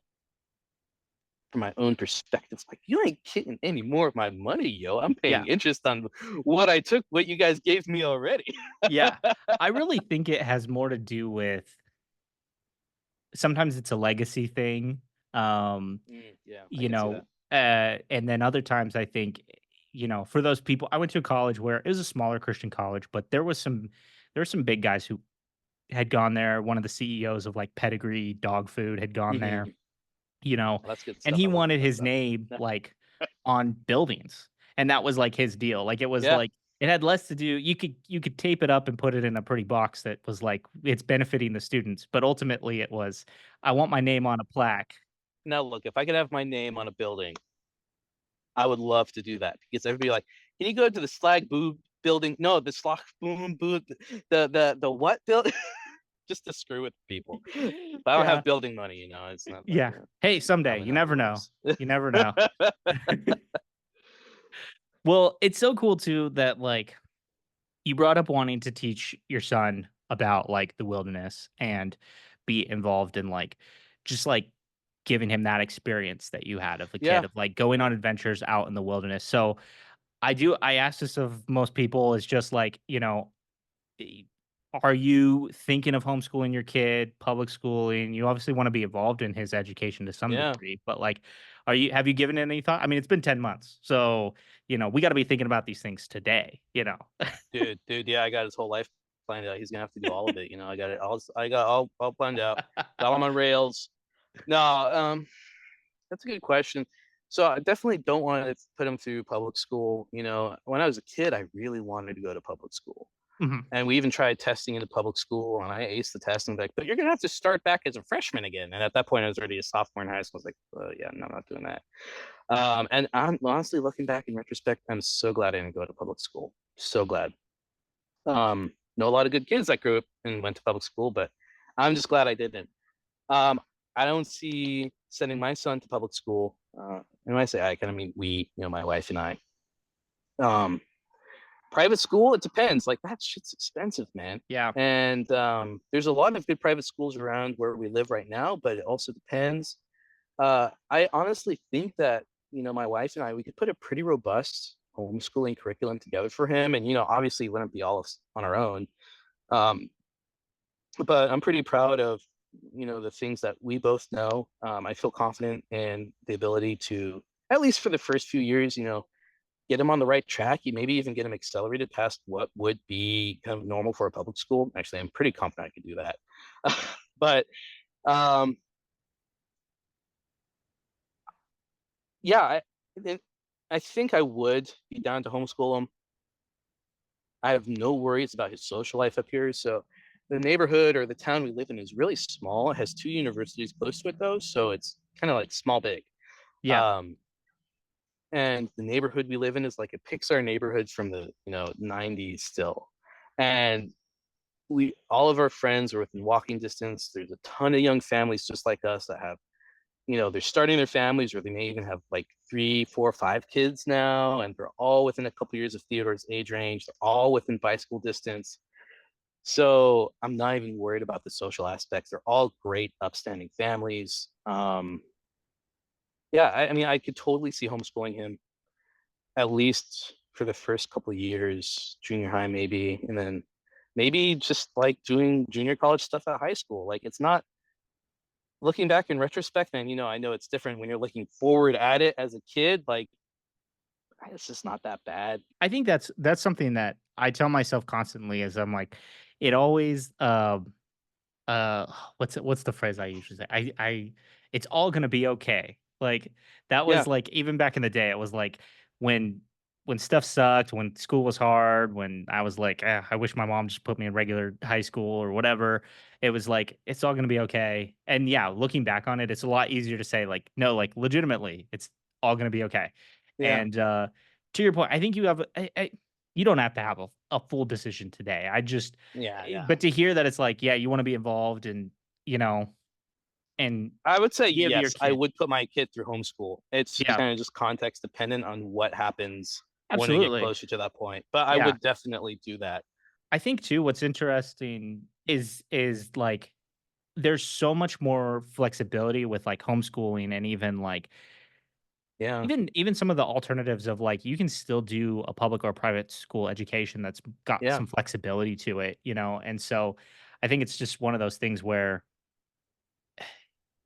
from my own perspective. Like, you ain't getting any more of my money, yo. I'm Yeah. paying interest on what you guys gave me already. Yeah. I really think it has more to do with sometimes it's a legacy thing. Um, Yeah, I you can see that. know, and then other times I think, for those people, I went to a college where it was a smaller Christian college, but there were some big guys who had gone there. One of the CEOs of like Pedigree Dog Food had gone there, Mhm. you know, Well, that's good and stuff. he I love wanted that his stuff. name Yeah. like on buildings. And that was like his deal. Like it was Yeah. like it had less to do. You could tape it up and put it in a pretty box that was like it's benefiting the students, but ultimately it was I want my name on a plaque. Now, look, if I could have my name on a building, I would love to do that because everybody like, can you go to the Slag Boo building? No, the Slag Boom Boo, the what building? Just to screw with people. But I don't Yeah. have building money, It's not like Yeah. Hey, someday, probably you not how never it know. works. You never know. Well, it's so cool too that like you brought up wanting to teach your son about like the wilderness and be involved in like just like giving him that experience that you had of a kid Yeah, of like going on adventures out in the wilderness. So I ask this of most people is just like, E are you thinking of homeschooling your kid, public schooling? You obviously wanna be involved in his education to some yeah, degree, but, like, have you given it any thought? I mean, it's been 10 months, so, we gotta be thinking about these things today, you know? dude, yeah, I got his whole life planned out. He's gonna have to do all of it, I got it all planned out. Got him on rails. No, that's a good question. So I definitely don't want to put him through public school. When I was a kid, I really wanted to go to public school. Mhm. And we even tried testing into public school, and I aced the test. And like, but you're gonna have to start back as a freshman again. And at that point, I was already a sophomore in high school. I was like, yeah, no, I'm not doing that. And I'm honestly looking back in retrospect, I'm so glad I didn't go to public school. So glad. Know a lot of good kids that grew up and went to public school, but I'm just glad I didn't. Um, I don't see sending my son to public school. And when I say I kind of mean we, my wife and I. Um, Private school, it depends. Like that shit's expensive, man. Yeah. And there's a lot of good private schools around where we live right now, but it also depends. I honestly think that my wife and I we could put a pretty robust homeschooling curriculum together for him, and obviously it wouldn't be all on our own. Um, but I'm pretty proud of the things that we both know. I feel confident in the ability to at least for the first few years, get him on the right track. You maybe even get him accelerated past what would be kind of normal for a public school. Actually, I'm pretty confident I could do that. But um, yeah, I think I would be down to homeschool him. I have no worries about his social life up here. So the neighborhood or the town we live in is really small. It has two universities close to it though, so it's kind of like small big. Yeah. Um, and the neighborhood we live in is like a Pixar neighborhood from the 90s still. And we all of our friends are within walking distance. There's a ton of young families just like us that have, they're starting their families or they may even have like 3, 4, 5 kids now, and they're all within a couple years of Theodore's age range. They're all within bicycle distance. So I'm not even worried about the social aspects. They're all great, upstanding families. Yeah, I mean, I could totally see homeschooling him at least for the first couple of years, junior high maybe, and then maybe just like doing junior college stuff at high school. Like it's not looking back in retrospect, and I know it's different when you're looking forward at it as a kid. Like it's just not that bad. I think that's something that I tell myself constantly as I'm like, it always, what's the phrase I usually say? It's all gonna be okay. Like, that Yeah, was, like even back in the day, it was like when when stuff sucked, when school was hard, when I was like, I wish my mom just put me in regular high school or whatever." It was like, "It's all gonna be okay." And yeah, looking back on it, it's a lot easier to say, like, "No, like, legitimately, it's all gonna be okay." yeah, And, to your point, I think you have you don't have to have a full decision today. I just yeah, yeah. but to hear that it's like, yeah, you wanna be involved and, you know, and I would say give your yes. I kid would put my kid through homeschool. It's yeah, kind of just context dependent on what happens. when I get Absolutely. closer to that point. But I Yeah. would definitely do that. I think too what's interesting is like there's so much more flexibility with like homeschooling and even like Yeah. even some of the alternatives of like you can still do a public or private school education that's got Yeah. some flexibility to it, you know. And so I think it's just one of those things where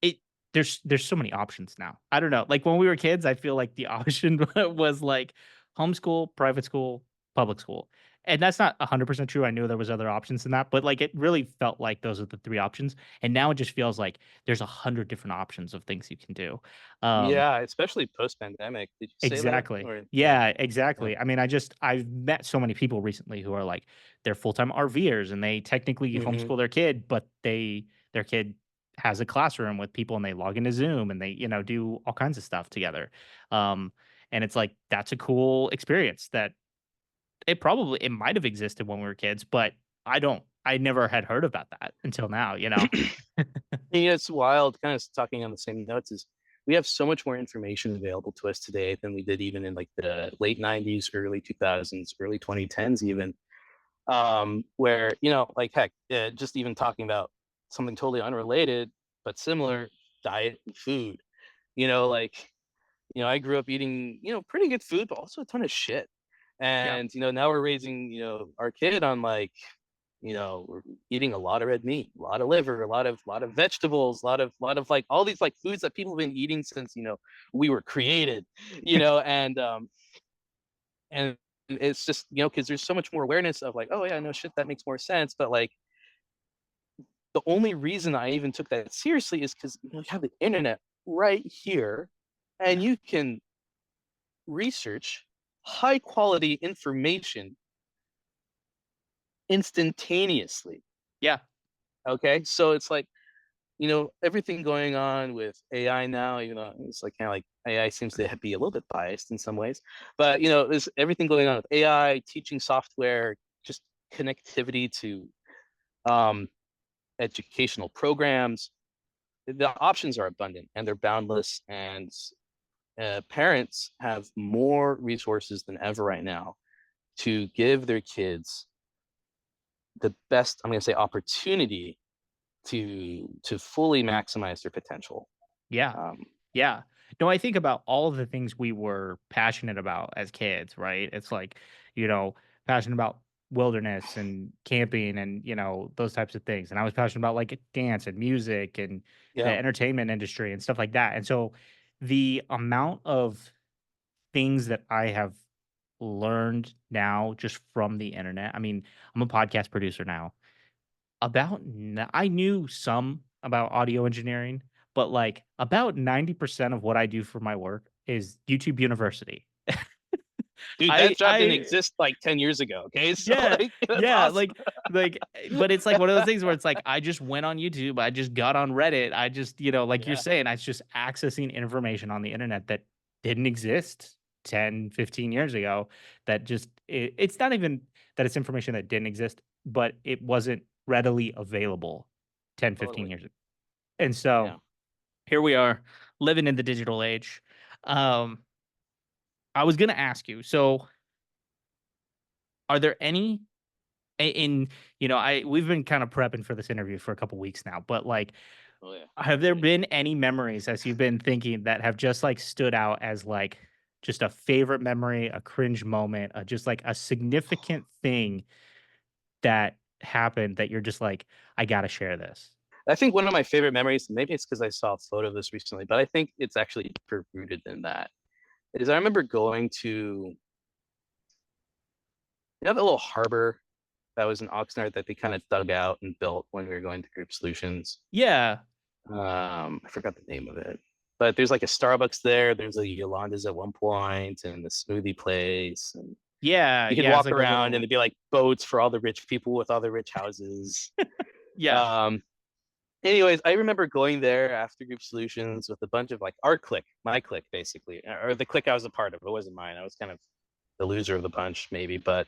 it there's so many options now. I don't know. Like when we were kids, I feel like the option was like homeschool, private school, public school. And that's not 100% true. I knew there was other options than that, but like it really felt like those are the three options. And now it just feels like there's 100 different options of things you can do. Um, Yeah, especially post-pandemic. Did you say that? Exactly. Or yeah, Yeah, yeah. exactly. I mean, I've met so many people recently who are like they're full-time RVers and they technically Mhm. homeschool their kid, but their kid has a classroom with people and they log into Zoom and they, do all kinds of stuff together. Um, and it's like that's a cool experience that it might have existed when we were kids, but I never had heard about that until now, you know? Yeah, it's wild, kinda talking on the same notes is we have so much more information available to us today than we did even in, like, the late '90s, early 2000s, early 2010s even, where, like, heck, just even talking about something totally unrelated, but similar, diet and food. Like, I grew up eating, pretty good food, but also a ton of shit. Yeah. And, now we're raising, our kid on like, we're eating a lot of red meat, a lot of liver, a lot of vegetables, a lot of like all these like foods that people have been eating since, we were created, and it's just, because there's so much more awareness of like, oh yeah, no shit, that makes more sense. But like the only reason I even took that seriously is because you have the internet right here and you can research high quality information instantaneously. Yeah. Okay. So it's like, everything going on with AI now, even though it's like kind of like AI seems to be a little bit biased in some ways, but there's everything going on with AI, teaching software, just connectivity to um, educational programs. The options are abundant and they're boundless, and parents have more resources than ever right now to give their kids the best, I'm going to say, opportunity to fully maximize their potential. Yeah. um, Yeah. No, I think about all of the things we were passionate about as kids, right? It's like, passionate about wilderness and camping and, those types of things. And I was passionate about like dance and music and the yeah, entertainment industry and stuff like that. And so the amount of things that I have learned now just from the internet. I mean, I'm a podcast producer now. I knew some about audio engineering, but, like, about 90% of what I do for my work is YouTube University. dude, that job didn't I exist like 10 years ago. Okay, so Yeah, like that's yeah, awesome. but it's like one of those things where it's like, I just went on YouTube, I just got on Reddit, I just, like you're Yeah, saying, I was just accessing information on the internet that didn't exist 10, 15 years ago, that just it's not even that it's information that didn't exist, but it wasn't readily available 10, 15 totally. years ago. And so, Yeah. here we are living in the digital age. Um, I was gonna ask you, so are there any in I we've been kind of prepping for this interview for a couple weeks now, but like, Oh yeah. have there been any memories as you've been thinking that have just like stood out as like just a favorite memory, a cringe moment, just like a significant thing that happened that you're just like, I gotta share this? I think one of my favorite memories, maybe it's because I saw a photo of this recently, but I think it's actually deeper rooted than that. Is I remember going to the little harbor that was in Oxnard that they kind of dug out and built when we were going to Group Solutions. Yeah, I forgot the name of it, but there's like a Starbucks there. There's a Yolanda's at one point, and the smoothie place, and yeah, you could yeah. It's walk like a around, and little, there'd be like boats for all the rich people with all the rich houses. yeah, Um, Anyways, I remember going there after Group Solutions with a bunch of like our clique, my clique, basically, or the clique I was a part of. It wasn't mine. I was kind of the loser of the bunch, maybe, but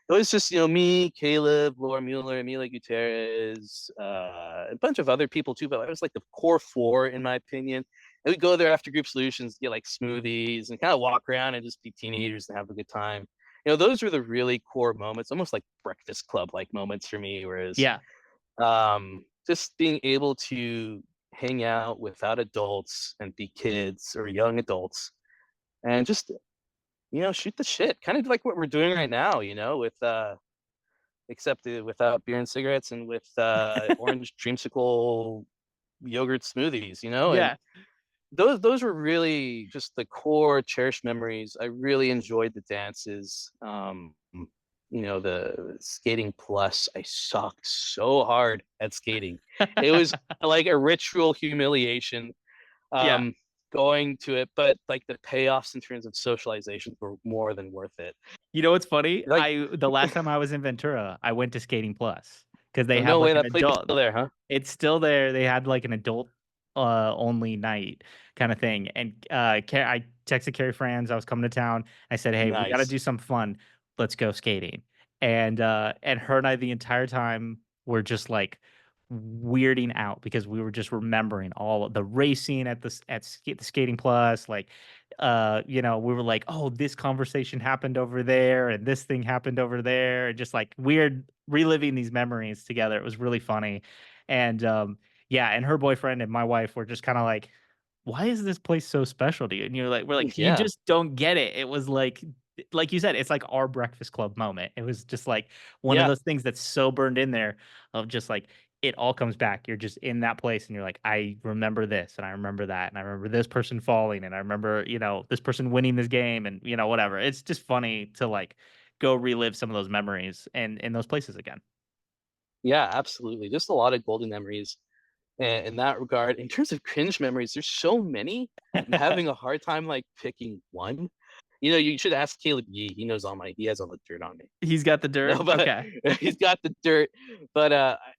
it was just me, Caleb, Laura Mueller, Emilia Gutierrez, a bunch of other people too. But it was like the core four, in my opinion. And we go there after group solutions, get like smoothies and kind of walk around and just be teenagers and have a good time. Those were the really core moments, almost like Breakfast Club like moments for me. Whereas Yeah. just being able to hang out without adults and be kids or young adults and just shoot the shit, kind of like what we're doing right now, with except without beer and cigarettes and with orange dreamsicle yogurt smoothies, and Yeah. those were really just the core cherished memories. I really enjoyed the dances. The skating plus, I sucked so hard at skating. It was like a ritual humiliation Yeah. um going to it, but like the payoffs in terms of socialization were more than worth it. You know what's funny? Like, The last time I was in Ventura, I went to Skating Plus because they oh, have no like way, an that place is adult. still there, huh? It's still there. They had like an adult only night kind of thing. And I texted Carrie Franz. I was coming to town. I said, "Hey, we got to Nice. do some fun. Let's go skating." And her and I the entire time were just like weirding out because we were just remembering all of the racing at the Skating Plus. Like, we were like, "Oh, this conversation happened over there, and this thing happened over there," and just like weird reliving these memories together. It was really funny. And yeah, and her boyfriend and my wife were just kind of like, "Why is this place so special to you?" And we're like, "You Yeah. just don't get it." It was like you said, it's like our Breakfast Club moment. It was just like one of Yeah. those things that's so burned in there of just like it all comes back. You're just in that place and you're like, I remember this and I remember that and I remember this person falling and I remember, this person winning this game and whatever. It's just funny to like go relive some of those memories and in those places again. Yeah, absolutely. Just a lot of golden memories in that regard. In terms of cringe memories, there's so many. I'm having a hard time like picking one. You should ask Caleb Yee. He has all the dirt on me. He's got the dirt. No, but Okay. he's got the dirt. But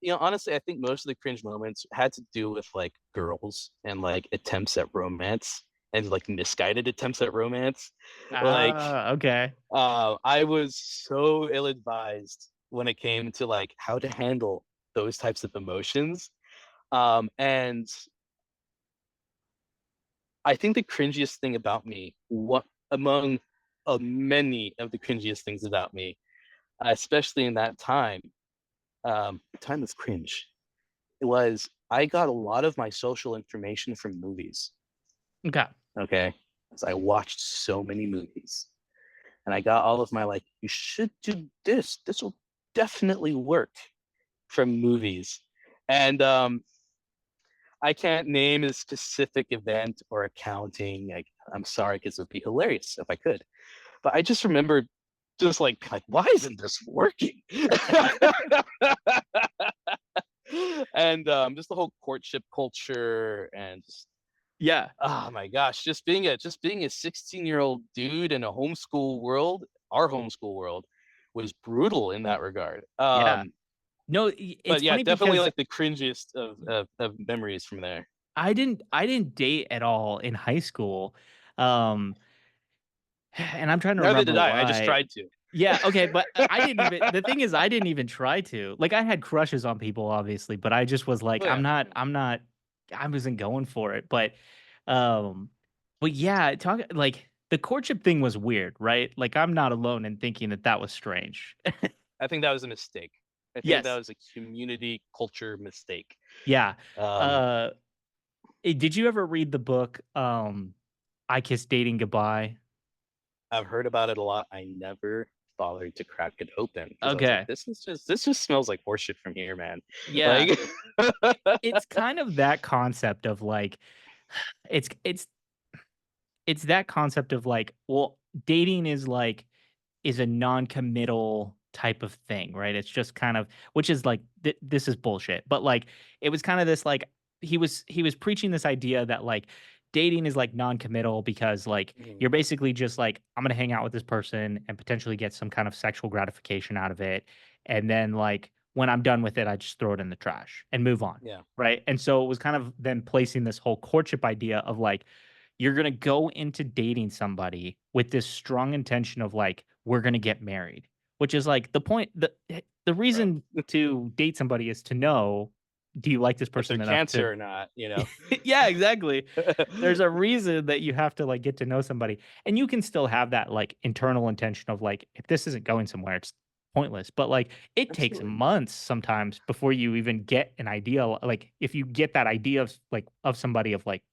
honestly, I think most of the cringe moments had to do with like girls and like attempts at romance and like misguided attempts at romance. Like, Ah, okay. I was so ill-advised when it came to like how to handle those types of emotions. And I think the cringiest thing about me, what among many of the cringiest things about me, especially in that time was cringe. It was I got a lot of my social information from movies. Okay. Okay, because I watched so many movies, and I got all of my like, you should do this. This will definitely work from movies, and I can't name a specific event or accounting. I'm sorry, because it would be hilarious if I could. But I just remember just like why isn't this working? And just the whole courtship culture and just, Yeah. oh my gosh, just being a 16-year-old dude in a homeschool world, our homeschool world was brutal in that regard. Yeah. No, But it's yeah, funny definitely because like the cringiest of memories from there. I didn't date at all in high school. Um, and I'm trying to Neither remember did I just why. tried to. Yeah, okay, but I didn't even the thing is I didn't even try to. Like, I had crushes on people, obviously, but I just was like, Oh yeah. I wasn't going for it, um but yeah, like, the courtship thing was weird, right? Like, I'm not alone in thinking that that was strange. I think that was a mistake. I think that Yes. was a community culture mistake. Yeah. Um, Uh, did you ever read the book, I Kissed Dating Goodbye? I've heard about it a lot. I never bothered to crack it open because I was like, Okay. this just smells like horseshit from here, man. Yeah. Like, It's kind of that concept of, like, it's it's it's that concept of, like, well, dating is a non-committal type of thing, right? It's just kind of which is like this is bullshit. But like it was kind of this like he was preaching this idea that like dating is like non-committal because like mhm, you're basically just like I'm going to hang out with this person and potentially get some kind of sexual gratification out of it and then like when I'm done with it I just throw it in the trash and move on, yeah, right? And so it was kind of then placing this whole courtship idea of like you're gonna go into dating somebody with this strong intention of like, we're gonna get married, which is like the point. The bro. reason to date somebody is to know. do you like this if they're person enough to cancer or not, you know. yeah, exactly. There's a reason that you have to like get to know somebody. And you can still have that like internal intention of like, if this isn't going somewhere, it's pointless. But like it takes Absolutely. months sometimes before you even get an idea. Like if you get that idea of like of somebody of like,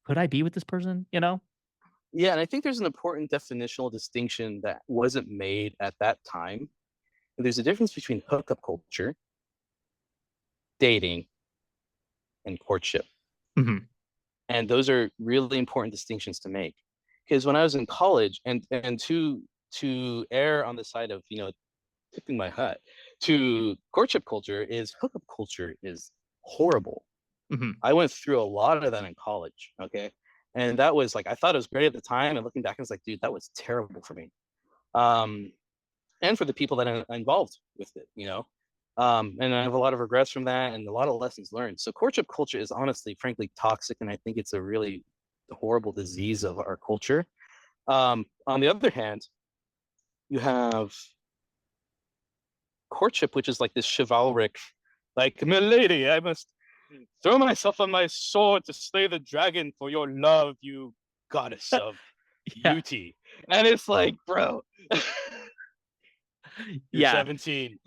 could I be with this person? You know? Yeah, and I think there's an important definitional distinction that wasn't made at that time. There's a difference between hookup culture, dating, and courtship. Hmm. And those are really important distinctions to make. Because when I was in college, and to err on the side of, you know, tipping my hat to courtship culture, is hookup culture is horrible. Hmm. I went through a lot of that in college. Okay. And that was like, I thought it was great at the time. And looking back, I was like, dude, that was terrible for me. Um, and for the people that are involved with it, you know. And I have a lot of regrets from that and a lot of lessons learned. So courtship culture is honestly, frankly, toxic, and I think it's a really horrible disease of our culture. On the other hand, you have courtship, which is like this chivalric, like, milady, I must throw myself on my sword to slay the dragon for your love, you goddess of Yeah. beauty. And it's like, bro, you're Yeah. 17.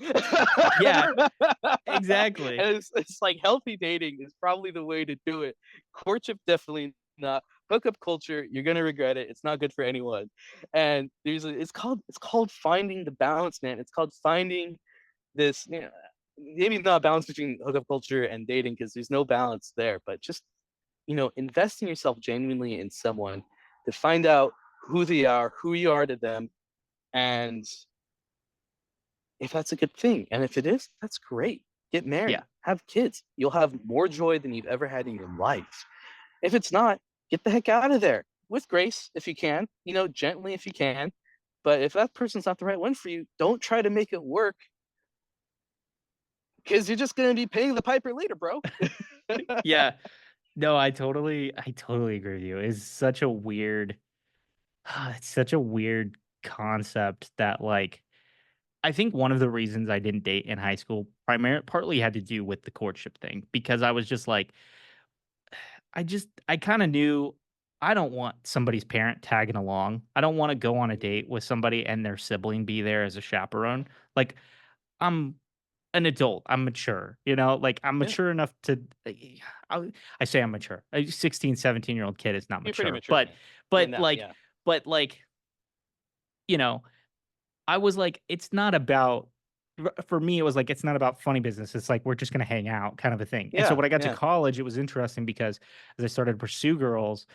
Yeah. And Exactly. it's like healthy dating is probably the way to do it. Courtship, definitely not. Hookup culture, you're gonna regret it. It's not good for anyone. And it's called finding the balance, man. It's called finding this, you know, maybe not balance between hookup culture and dating because there's no balance there, but just, you know, investing yourself genuinely in someone to find out who they are, who you are to them, and if that's a good thing. And if it is, that's great. Get Yeah. married, have kids. You'll have more joy than you've ever had in your life. If it's not, get the heck out of there with grace if you can, you know, gently if you can. But if that person's not the right one for you, don't try to make it work because you're just going to be paying the piper later, bro. Yeah. No, I totally agree with you. It's such a weird it's such a weird concept that like I think one of the reasons I didn't date in high school partly had to do with the courtship thing because I was just like I kind of knew I don't want somebody's parent tagging along. I don't want to go on a date with somebody and their sibling be there as a chaperone. Like I'm an adult. I'm mature, you know? Like I'm Yeah, mature enough to I, I say I'm mature. A 16, 17-year-old kid is not you're pretty mature. mature, But man. Yeah, but now, like yeah, but like, you know, I was like, it's not about for me, it was like, it's not about funny business. It's like, we're just going to hang out kind of a thing. And so yeah, when I got to yeah. college, it was interesting because as I started to pursue girls,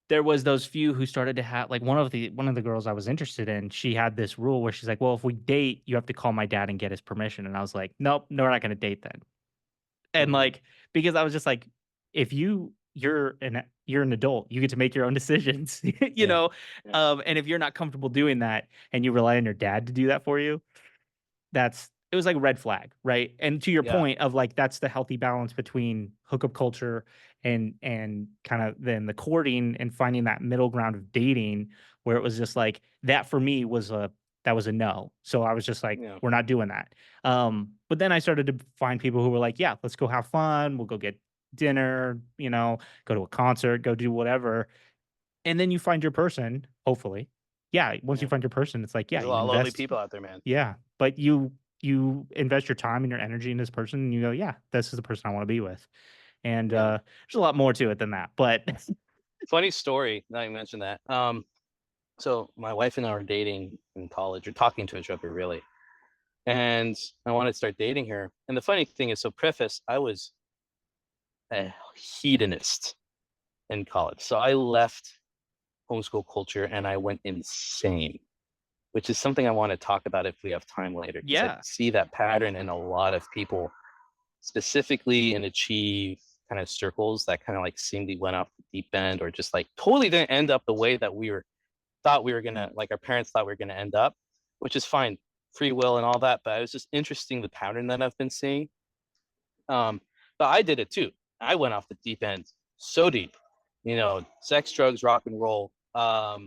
there was those few who started to have like one of the girls I was interested in, she had this rule where she's like, well, if we date, you have to call my dad and get his permission. And I was like, nope, no, we're not going to date then. And Hmm. like, because I was just like, if you're an adult, you get to make your own decisions, you Yeah, know? yeah, And if you're not comfortable doing that and you rely on your dad to do that for you, it was like a red flag, right? And to your yeah, point of like that's the healthy balance between hookup culture and kind of then the courting and finding that middle ground of dating where it was just like that for me was a no. So I was just like, yeah, we're not doing that. But then I started to find people who were like, yeah, let's go have fun. We'll go get dinner, go to a concert, go do whatever. And then you find your person, hopefully. Yeah, once you yeah. find your person, it's like, yeah, There's a you lot of lovely invest people out there, man. yeah, but you invest your time and your energy in this person, and you go, "Yeah, this is the person I wanna be with." And, Yeah. there's a lot more to it than that, but Funny story. Now you mentioned that. So my wife and I were dating in college, or talking to each other, really. And I wanted to start dating her. And the funny thing is, so preface, I was a hedonist in college. So I left homeschool culture and I went insane, which is something I want to talk about if we have time later, because I yeah. see that pattern in a lot of people, specifically in achieve kind of circles that kind of like seemingly went off the deep end or just like totally didn't end up the way that we were thought we were gonna, like our parents thought we were gonna end up, which is fine, free will and all that. But it was just interesting the pattern that I've been seeing. Um, but I did it too. I went off the deep end so deep, you know, sex, drugs, rock and roll. I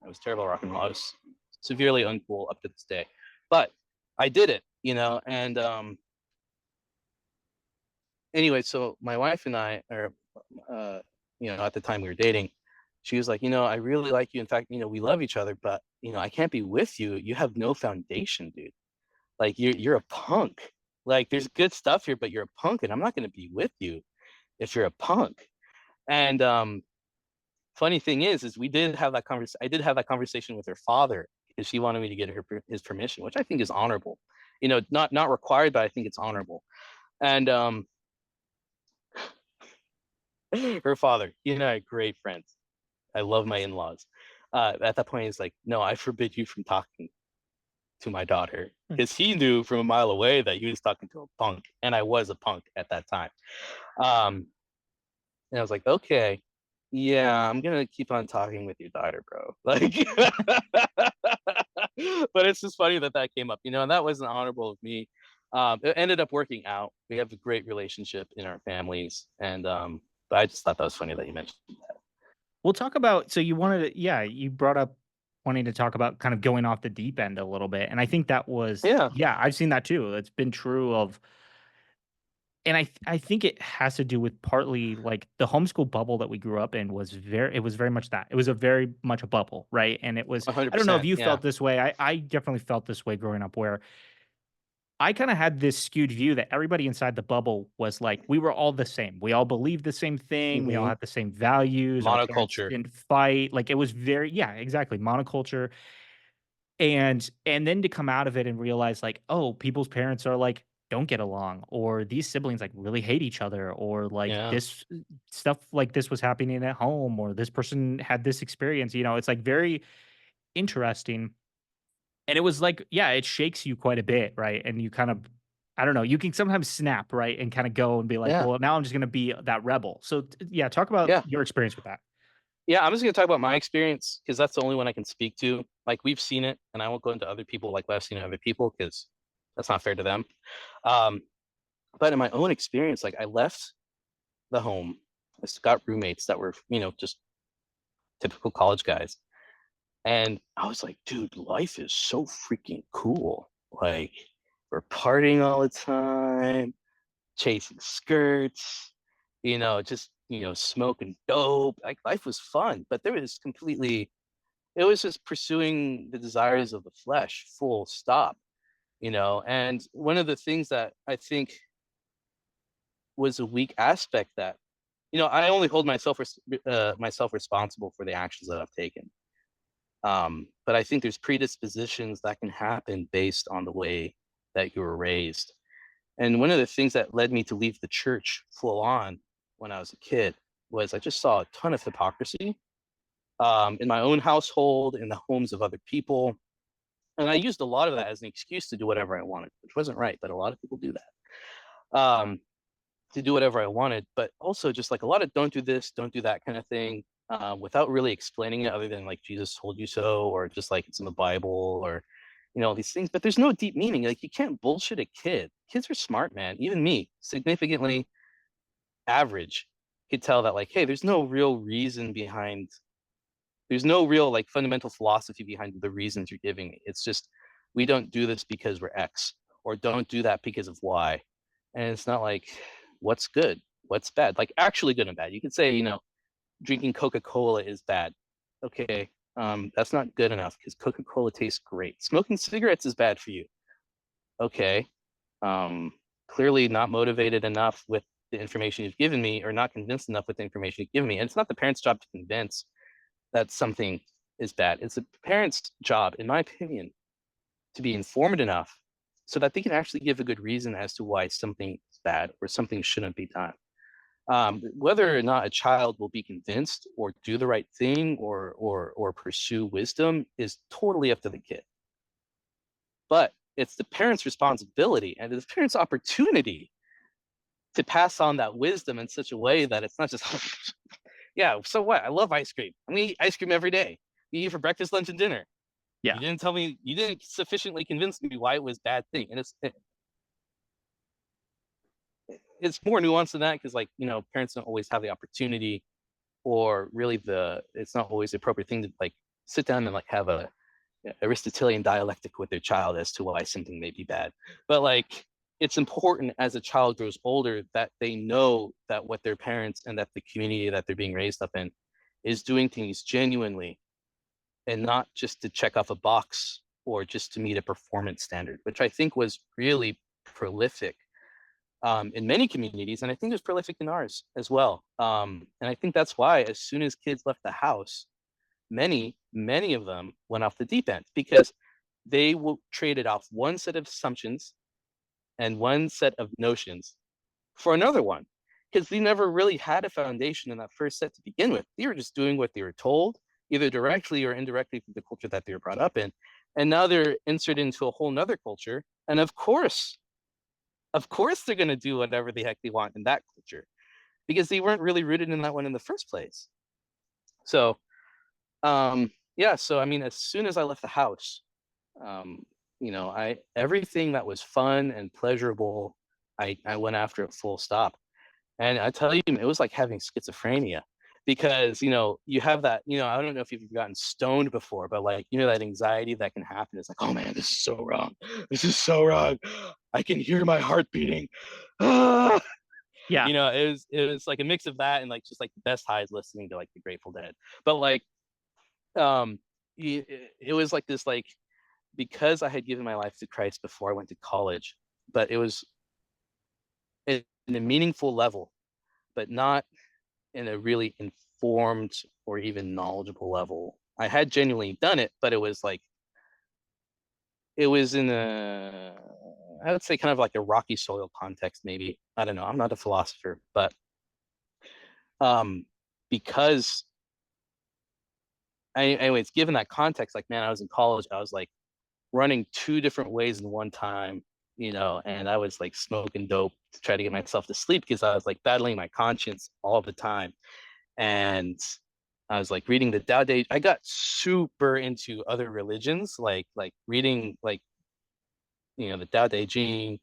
was terrible at rock and roll. I was severely uncool up to this day, but I did it, you know, and anyway, so my wife and I are, uh, at the time we were dating, she was like, I really like you. In fact, we love each other, but I can't be with you. You have no foundation, dude. Like you're a punk. Like there's good stuff here, but you're a punk, and I'm not gonna be with you if you're a punk. And funny thing is we did have that conversation. I did have that conversation with her father because she wanted me to get his permission, which I think is honorable. Not required, but I think it's honorable. And her father, he and I are great friends. I love my in-laws. At that point, he's like, "No, I forbid you from talking to my daughter," Hmm. because he knew from a mile away that he was talking to a punk, and I was a punk at that time. Um, and I was like, "Okay, yeah, I'm gonna keep on talking with your daughter, bro." Like, but it's just funny that that came up, and that wasn't honorable of me. It ended up working out. We have a great relationship in our families, and but I just thought that was funny that you mentioned. We'll talk about so you wanted to yeah, you brought up wanting to talk about kind of going off the deep end a little bit, and I think that was Yeah, yeah, I've seen that too. It's been true of and I think it has to do with partly, like, the homeschool bubble that we grew up in was very it was very much that. It was a very much a bubble, right? And it was I don't know if 100%. you Yeah, felt this way. I definitely felt this way growing up where I kinda had this skewed view that everybody inside the bubble was like, we were all the same. We all believed the same thing. We all hmm had the same values. Our parents monoculture. didn't fight. Like, it was very yeah, exactly, monoculture. And then to come out of it and realize, like, oh, people's parents are, like, don't get along, or these siblings, like, really hate each other, or, like, Yeah, this stuff like this was happening at home, or this person had this experience, it's, like, very interesting. And it was like, yeah, it shakes you quite a bit, right? And you kind of I don't know, you can sometimes snap, right? And kinda go and be like, yeah, "Well, now I'm just gonna be that rebel." So, yeah, talk about yeah. your experience with that. Yeah, I'm just gonna talk about my experience because that's the only one I can speak to. Like we've seen it, and I won't go into other people like what I've seen in other people because that's not fair to them. Um, but in my own experience, like I left the home, I got roommates that were, just typical college guys, and I was like, dude, life is so freaking cool. Like we're partying all the time, chasing skirts, just smoking dope. Like life was fun, but there was completely it was just pursuing the desires of the flesh, full stop, And one of the things that I think was a weak aspect that, I only hold myself responsible for the actions that I've taken. But I think there's predispositions that can happen based on the way that you were raised. And one of the things that led me to leave the church full on when I was a kid was I just saw a ton of hypocrisy in my own household, in the homes of other people. And I used a lot of that as an excuse to do whatever I wanted, which wasn't right, but a lot of people do that. To do whatever I wanted, but also just like a lot of don't do this, don't do that kind of thing, without really explaining it other than like Jesus told you so, or just like it's in the Bible, or all these things. But there's no deep meaning. Like you can't bullshit a kid. Kids are smart, man. Even me, significantly average, could tell that like, hey, there's no real like fundamental philosophy behind the reasons you're giving me. It's just we don't do this because we're X, or don't do that because of Y. And it's not like what's good, what's bad, like actually good and bad. You could say, drinking Coca-Cola is bad. Okay, that's not good enough because Coca-Cola tastes great. Smoking cigarettes is bad for you. Okay, um, clearly not motivated enough with the information you've given me, or not convinced enough with the information you've given me. And it's not the parent's job to convince that something is bad. It's the parent's job, in my opinion, to be informed enough so that they can actually give a good reason as to why something is bad or something shouldn't be done. Whether or not a child will be convinced or do the right thing, or pursue wisdom is totally up to the kid. But it's the parent's responsibility and the parent's opportunity to pass on that wisdom in such a way that it's not just yeah, so what? I love ice cream. I'm gonna eat ice cream every day. We eat for breakfast, lunch, and dinner. Yeah. You didn't sufficiently convince me why it was a bad thing. And it's more nuanced than that because, like, parents don't always have the opportunity, or really it's not always the appropriate thing to like sit down and like have a Aristotelian dialectic with their child as to why something may be bad. But like, it's important as a child grows older that they know that what their parents and that the community that they're being raised up in is doing things genuinely and not just to check off a box or just to meet a performance standard, which I think was really prolific in many communities, and I think it was prolific in ours as well. And I think that's why, as soon as kids left the house, many of them went off the deep end because they will traded off one set of assumptions and one set of notions for another one because they never really had a foundation in that first set to begin with. They were just doing what they were told, either directly or indirectly through the culture that they were brought up in. And now they're inserted into a whole nother culture. And of course, they're going to do whatever the heck they want in that culture because they weren't really rooted in that one in the first place. So, yeah. So, I mean, as soon as I left the house, I everything that was fun and pleasurable, I went after it full stop. And I tell you, it was like having schizophrenia because, you have that, I don't know if you've gotten stoned before, but like, that anxiety that can happen. It's like, oh man, this is so wrong. This is so wrong. I can hear my heart beating. Ah! Yeah. It was like a mix of that and like just like the best highs listening to like the Grateful Dead. But like, um, it was like this, like, because I had given my life to Christ before I went to college, but it was in a meaningful level, but not in a really informed or even knowledgeable level. I had genuinely done it, but it was like it was in a, I would say, kind of like a rocky soil context, maybe. I don't know. I'm not a philosopher, but because anyways, given that context, like, man, I was in college, I was like running two different ways in one time, and I was like smoking dope to try to get myself to sleep because I was like battling my conscience all the time. And I was like reading the Tao Te. I got super into other religions, like reading like the Tao Te Ching,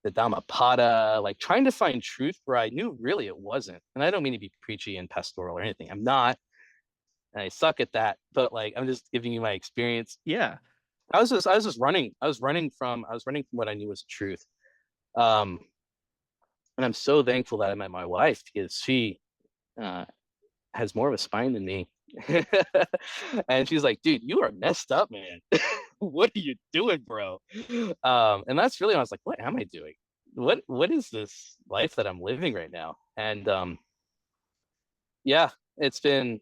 the Dhammapada, like trying to find truth where I knew really it wasn't. And I don't mean to be preachy and pastoral or anything. I'm not, and I suck at that. But like I'm just giving you my experience. Yeah. I was just running. I was running from what I knew was the truth. Um, and I'm so thankful that I met my wife because she uh, has more of a spine than me. And she's like, dude, you are messed up, man. What are you doing, bro? And that's really when I was like, what am I doing? What is this life that I'm living right now? And yeah, it's been,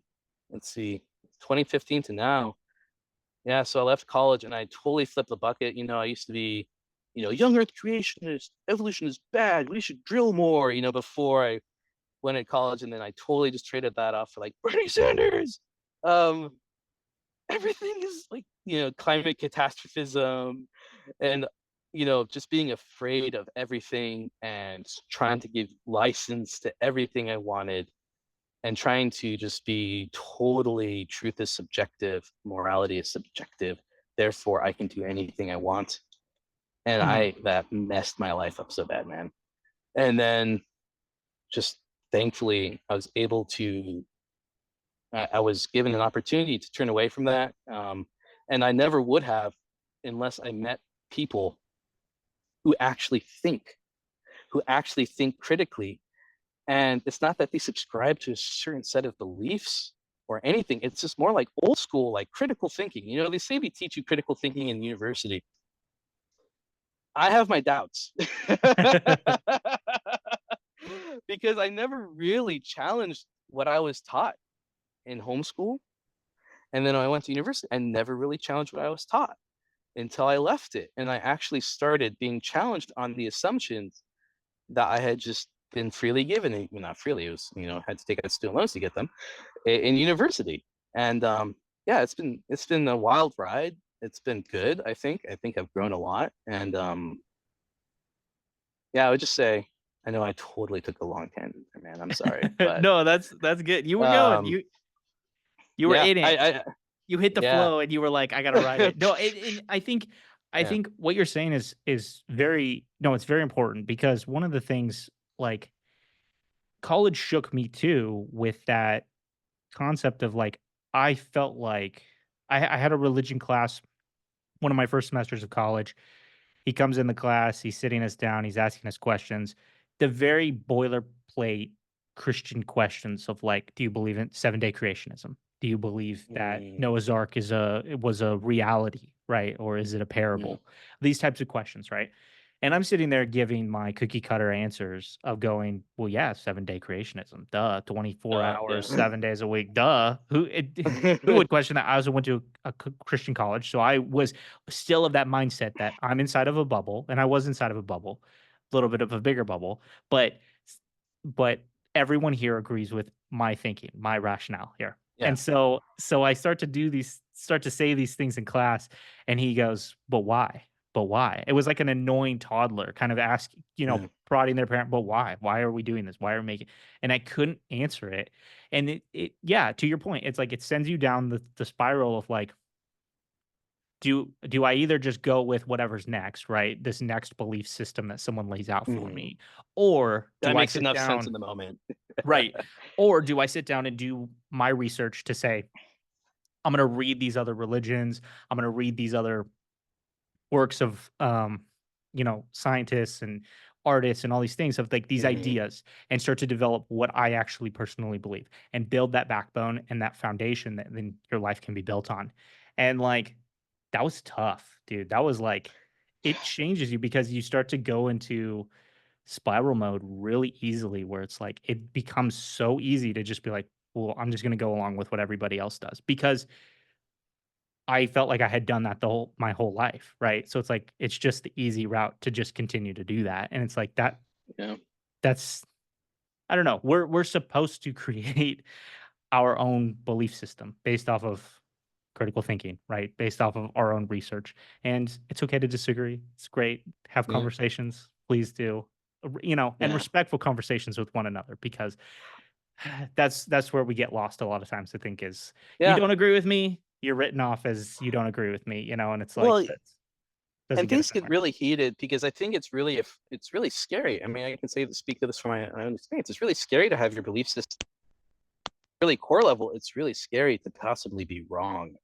let's see, 2015 to now. Yeah, so I left college and I totally flipped the bucket. I used to be, young earth creationist, evolution is bad, we should drill more, before I went to college, and then I totally just traded that off for like Bernie Sanders. Um, Everything is like, climate catastrophism and just being afraid of everything and trying to give license to everything I wanted and trying to just be totally truth is subjective, morality is subjective, therefore I can do anything I want. And Mhm. that messed my life up so bad, man. And then just thankfully I was able to, I was given an opportunity to turn away from that. And I never would have unless I met people who actually think, critically. And it's not that they subscribe to a certain set of beliefs or anything. It's just more like old school, like critical thinking. They say we teach you critical thinking in university. I have my doubts because I never really challenged what I was taught in homeschool. And then when I went to university, I never really challenged what I was taught until I left it. And I actually started being challenged on the assumptions that I had just been freely given. Well, not freely, it was, had to take out student loans to get them in university. And yeah, it's been a wild ride. It's been good. I think I've grown a lot. And yeah, I would just say, I know I totally took a long tangent there, man. I'm sorry, but No, that's good. You were going. um, You were yeah, in it. I You hit the yeah, flow and you were like, I gotta ride it. No, and I yeah, think what you're saying is very no, it's very important because one of the things like college shook me too with that concept of like I felt like I had a religion class one of my first semesters of college He comes in the class, he's sitting us down, he's asking us questions, the very boilerplate Christian questions of like, do you believe in 7-day creationism? Do you believe that Mm, Noah's Ark it was a reality, right? Or is it a yeah. parable? These types of questions, right? And I'm sitting there giving my cookie cutter answers of going, well, yeah, 7-day creationism, duh, 24 hours, Yeah. 7 days a week, duh. Who would question that? I also went to a Christian college, so I was still of that mindset that I'm inside of a bubble, and I was inside of a bubble, a little bit of a bigger bubble, but but everyone here agrees with my thinking, my rationale here. Yeah. And so I start to say these things in class, and he goes, "But why? But why?" It was like an annoying toddler kind of asking, Yeah. prodding their parent, "But why? Why are we doing this? Why are we making?" And I couldn't answer it. And yeah, to your point, it's like it sends you down the spiral of like, do I either just go with whatever's next, right? This next belief system that someone lays out for Mhm. me, or That do I makes sit enough sense down? in the moment. Right. Or do I sit down and do my research to say, I'm going to read these other religions, I'm going to read these other works of scientists and artists and all these things of like these Mhm. ideas and start to develop what I actually personally believe and build that backbone and that foundation that then your life can be built on. And like that was tough, dude. That was like it changes you because you start to go into spiral mode really easily where it's like it becomes so easy to just be like, well, I'm just going to go along with what everybody else does because I felt like I had done that my whole life, right? So it's like it's just the easy route to just continue to do that. And it's like Yeah. that's I don't know. We're supposed to create our own belief system based off of critical thinking, right? Based off of our own research. And it's okay to disagree. It's great. Have Yeah. conversations. Please do. And Yeah. respectful conversations with one another because that's where we get lost a lot of times, I think, is you Yeah. don't agree with me, you're written off as you don't agree with me, and it's like Well, that doesn't and get us things get anywhere. really heated because I think it's really if it's really scary. I mean, I can speak to this from my own experience. It's really scary to have your belief system really core level. It's really scary to possibly be wrong.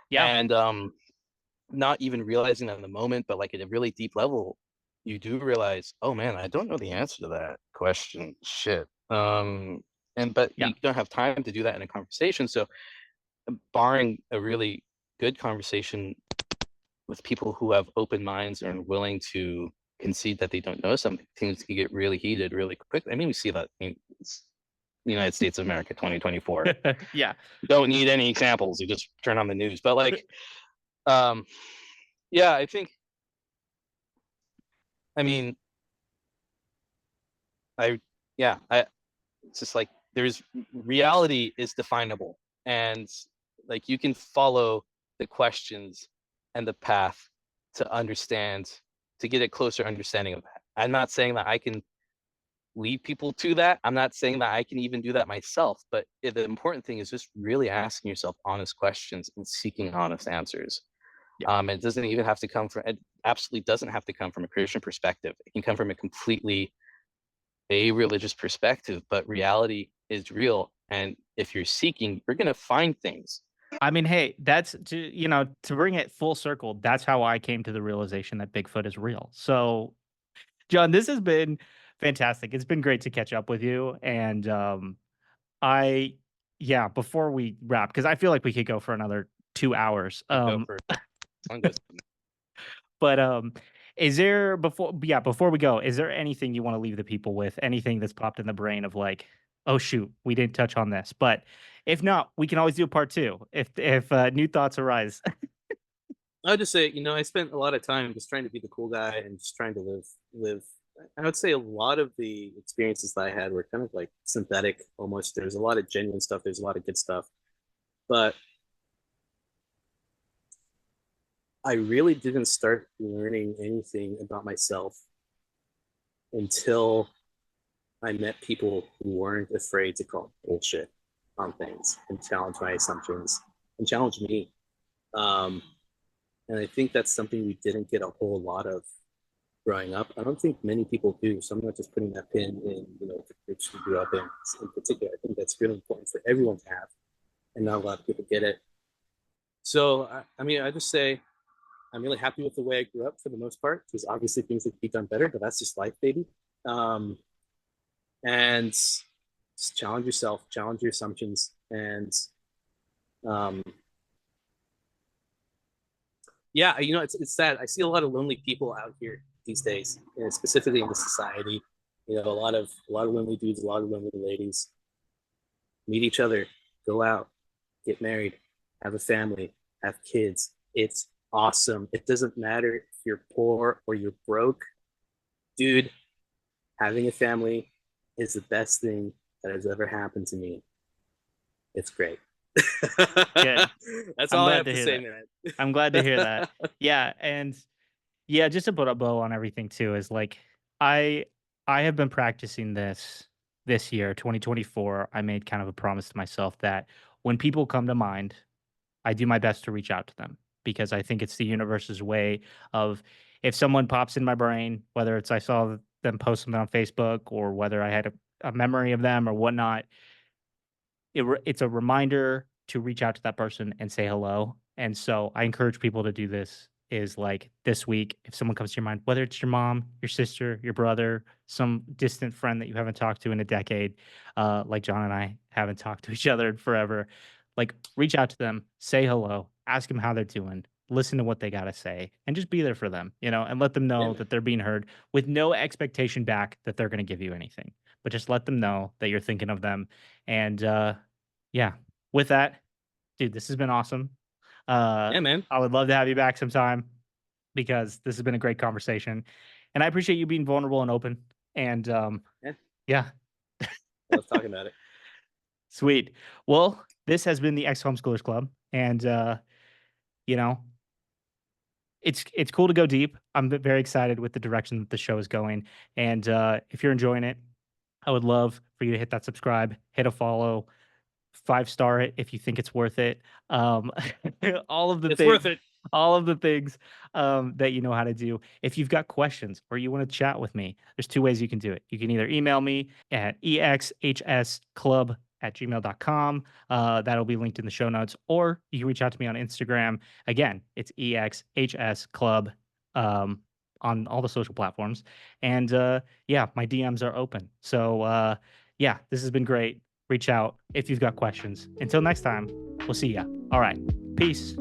Yeah. And not even realizing that in the moment, but like at a really deep level, you do realize, oh man, I don't know the answer to that question. Shit. But Yeah. you don't have time to do that in a conversation. So barring a really good conversation with people who have open minds and are willing to concede that they don't know something, things can get really heated really quickly. I mean, we see that in the United States of America 2024. Yeah. You don't need any examples. You just turn on the news. But like, um, yeah, I mean, I, yeah, it's just like there's reality is definable, and like you can follow the questions and the path to understand, to get a closer understanding of that. I'm not saying that I can lead people to that. I'm not saying that I can even do that myself, but the important thing is just really asking yourself honest questions and seeking honest answers. Yeah. It doesn't even have to come from, it absolutely doesn't have to come from a Christian perspective. It can come from a completely a religious perspective, but reality is real. And if you're seeking, you're going to find things. I mean, hey, that's to bring it full circle, that's how I came to the realization that Bigfoot is real. So, John, this has been fantastic. It's been great to catch up with you. And I yeah, before we wrap, because I feel like we could go for another 2 hours. You go for it. Sounds good. But, is there before we go, is there anything you wanna leave the people with? Anything that's popped in the brain of like, "Oh, shoot, we didn't touch on this." But if not, we can always do a part 2 if new thoughts arise. I would just say, I spent a lot of time just trying to be the cool guy and just trying to live. I would say a lot of the experiences that I had were kind of like synthetic almost. There's a lot of genuine stuff. There's a lot of good stuff, but I really didn't start learning anything about myself until I met people who weren't afraid to call bullshit on things and challenge my assumptions and challenge me. Um, and I think that's something we didn't get a whole lot of growing up. I don't think many people do. So I'm not just putting that pin in, the groups we grew up in particular. I think that's really important for everyone to have, and not a lot of people get it. So, I mean, I just say I'm really happy with the way I grew up for the most part. There's obviously things that could be done better, but that's just life, baby. And just challenge yourself, challenge your assumptions, and um, yeah, it's sad. I see a lot of lonely people out here these days, and specifically in the society. A lot of lonely dudes, a lot of lonely ladies. Meet each other, go out, get married, have a family, have kids. It's awesome. It doesn't matter if you're poor or you're broke, dude. Having a family is the best thing that has ever happened to me. It's great. Good. That's I'm all I glad have to to hear say, that. man. I'm glad to hear that. Yeah, and yeah, just to put a bow on everything too is like I I have been practicing this year, 2024. I made kind of a promise to myself that when people come to mind, I do my best to reach out to them because I think it's the universe's way of if someone pops in my brain, whether it's I saw them post something on Facebook or whether I had a memory of them or whatnot, it's a reminder to reach out to that person and say hello. And so I encourage people to do this is like this week, if someone comes to your mind, whether it's your mom, your sister, your brother, some distant friend that you haven't talked to in a decade, like John and I haven't talked to each other in forever, like reach out to them, say hello, ask them how they're doing, listen to what they got to say, and just be there for them, and let them Yeah, know man. that they're being heard with no expectation back that they're going to give you anything, but just let them know that you're thinking of them. And yeah. With that, dude, this has been awesome. Uh, Yeah, man. I would love to have you back sometime because this has been a great conversation, and I appreciate you being vulnerable and open. And Yeah, yeah, I love talking about it. sweet. Well, this has been the Ex-Homeschoolers Club, and you know, it's cool to go deep. I'm very excited with the direction that the show is going, and if you're enjoying it, I would love for you to hit that subscribe, hit a follow, 5-star it if you think it's worth it. Um, all of the It's worth things, it. all of the things that you know how to do. If you've got questions or you want to chat with me, there's two ways you can do it. You can either email me at exhsclub@gmail.com. That'll be linked in the show notes, or you can reach out to me on Instagram. Again, it's EXHS Club on all the social platforms. And yeah, my DMs are open. So yeah, this has been great. Reach out if you've got questions. Until next time, we'll see ya. All right. Peace.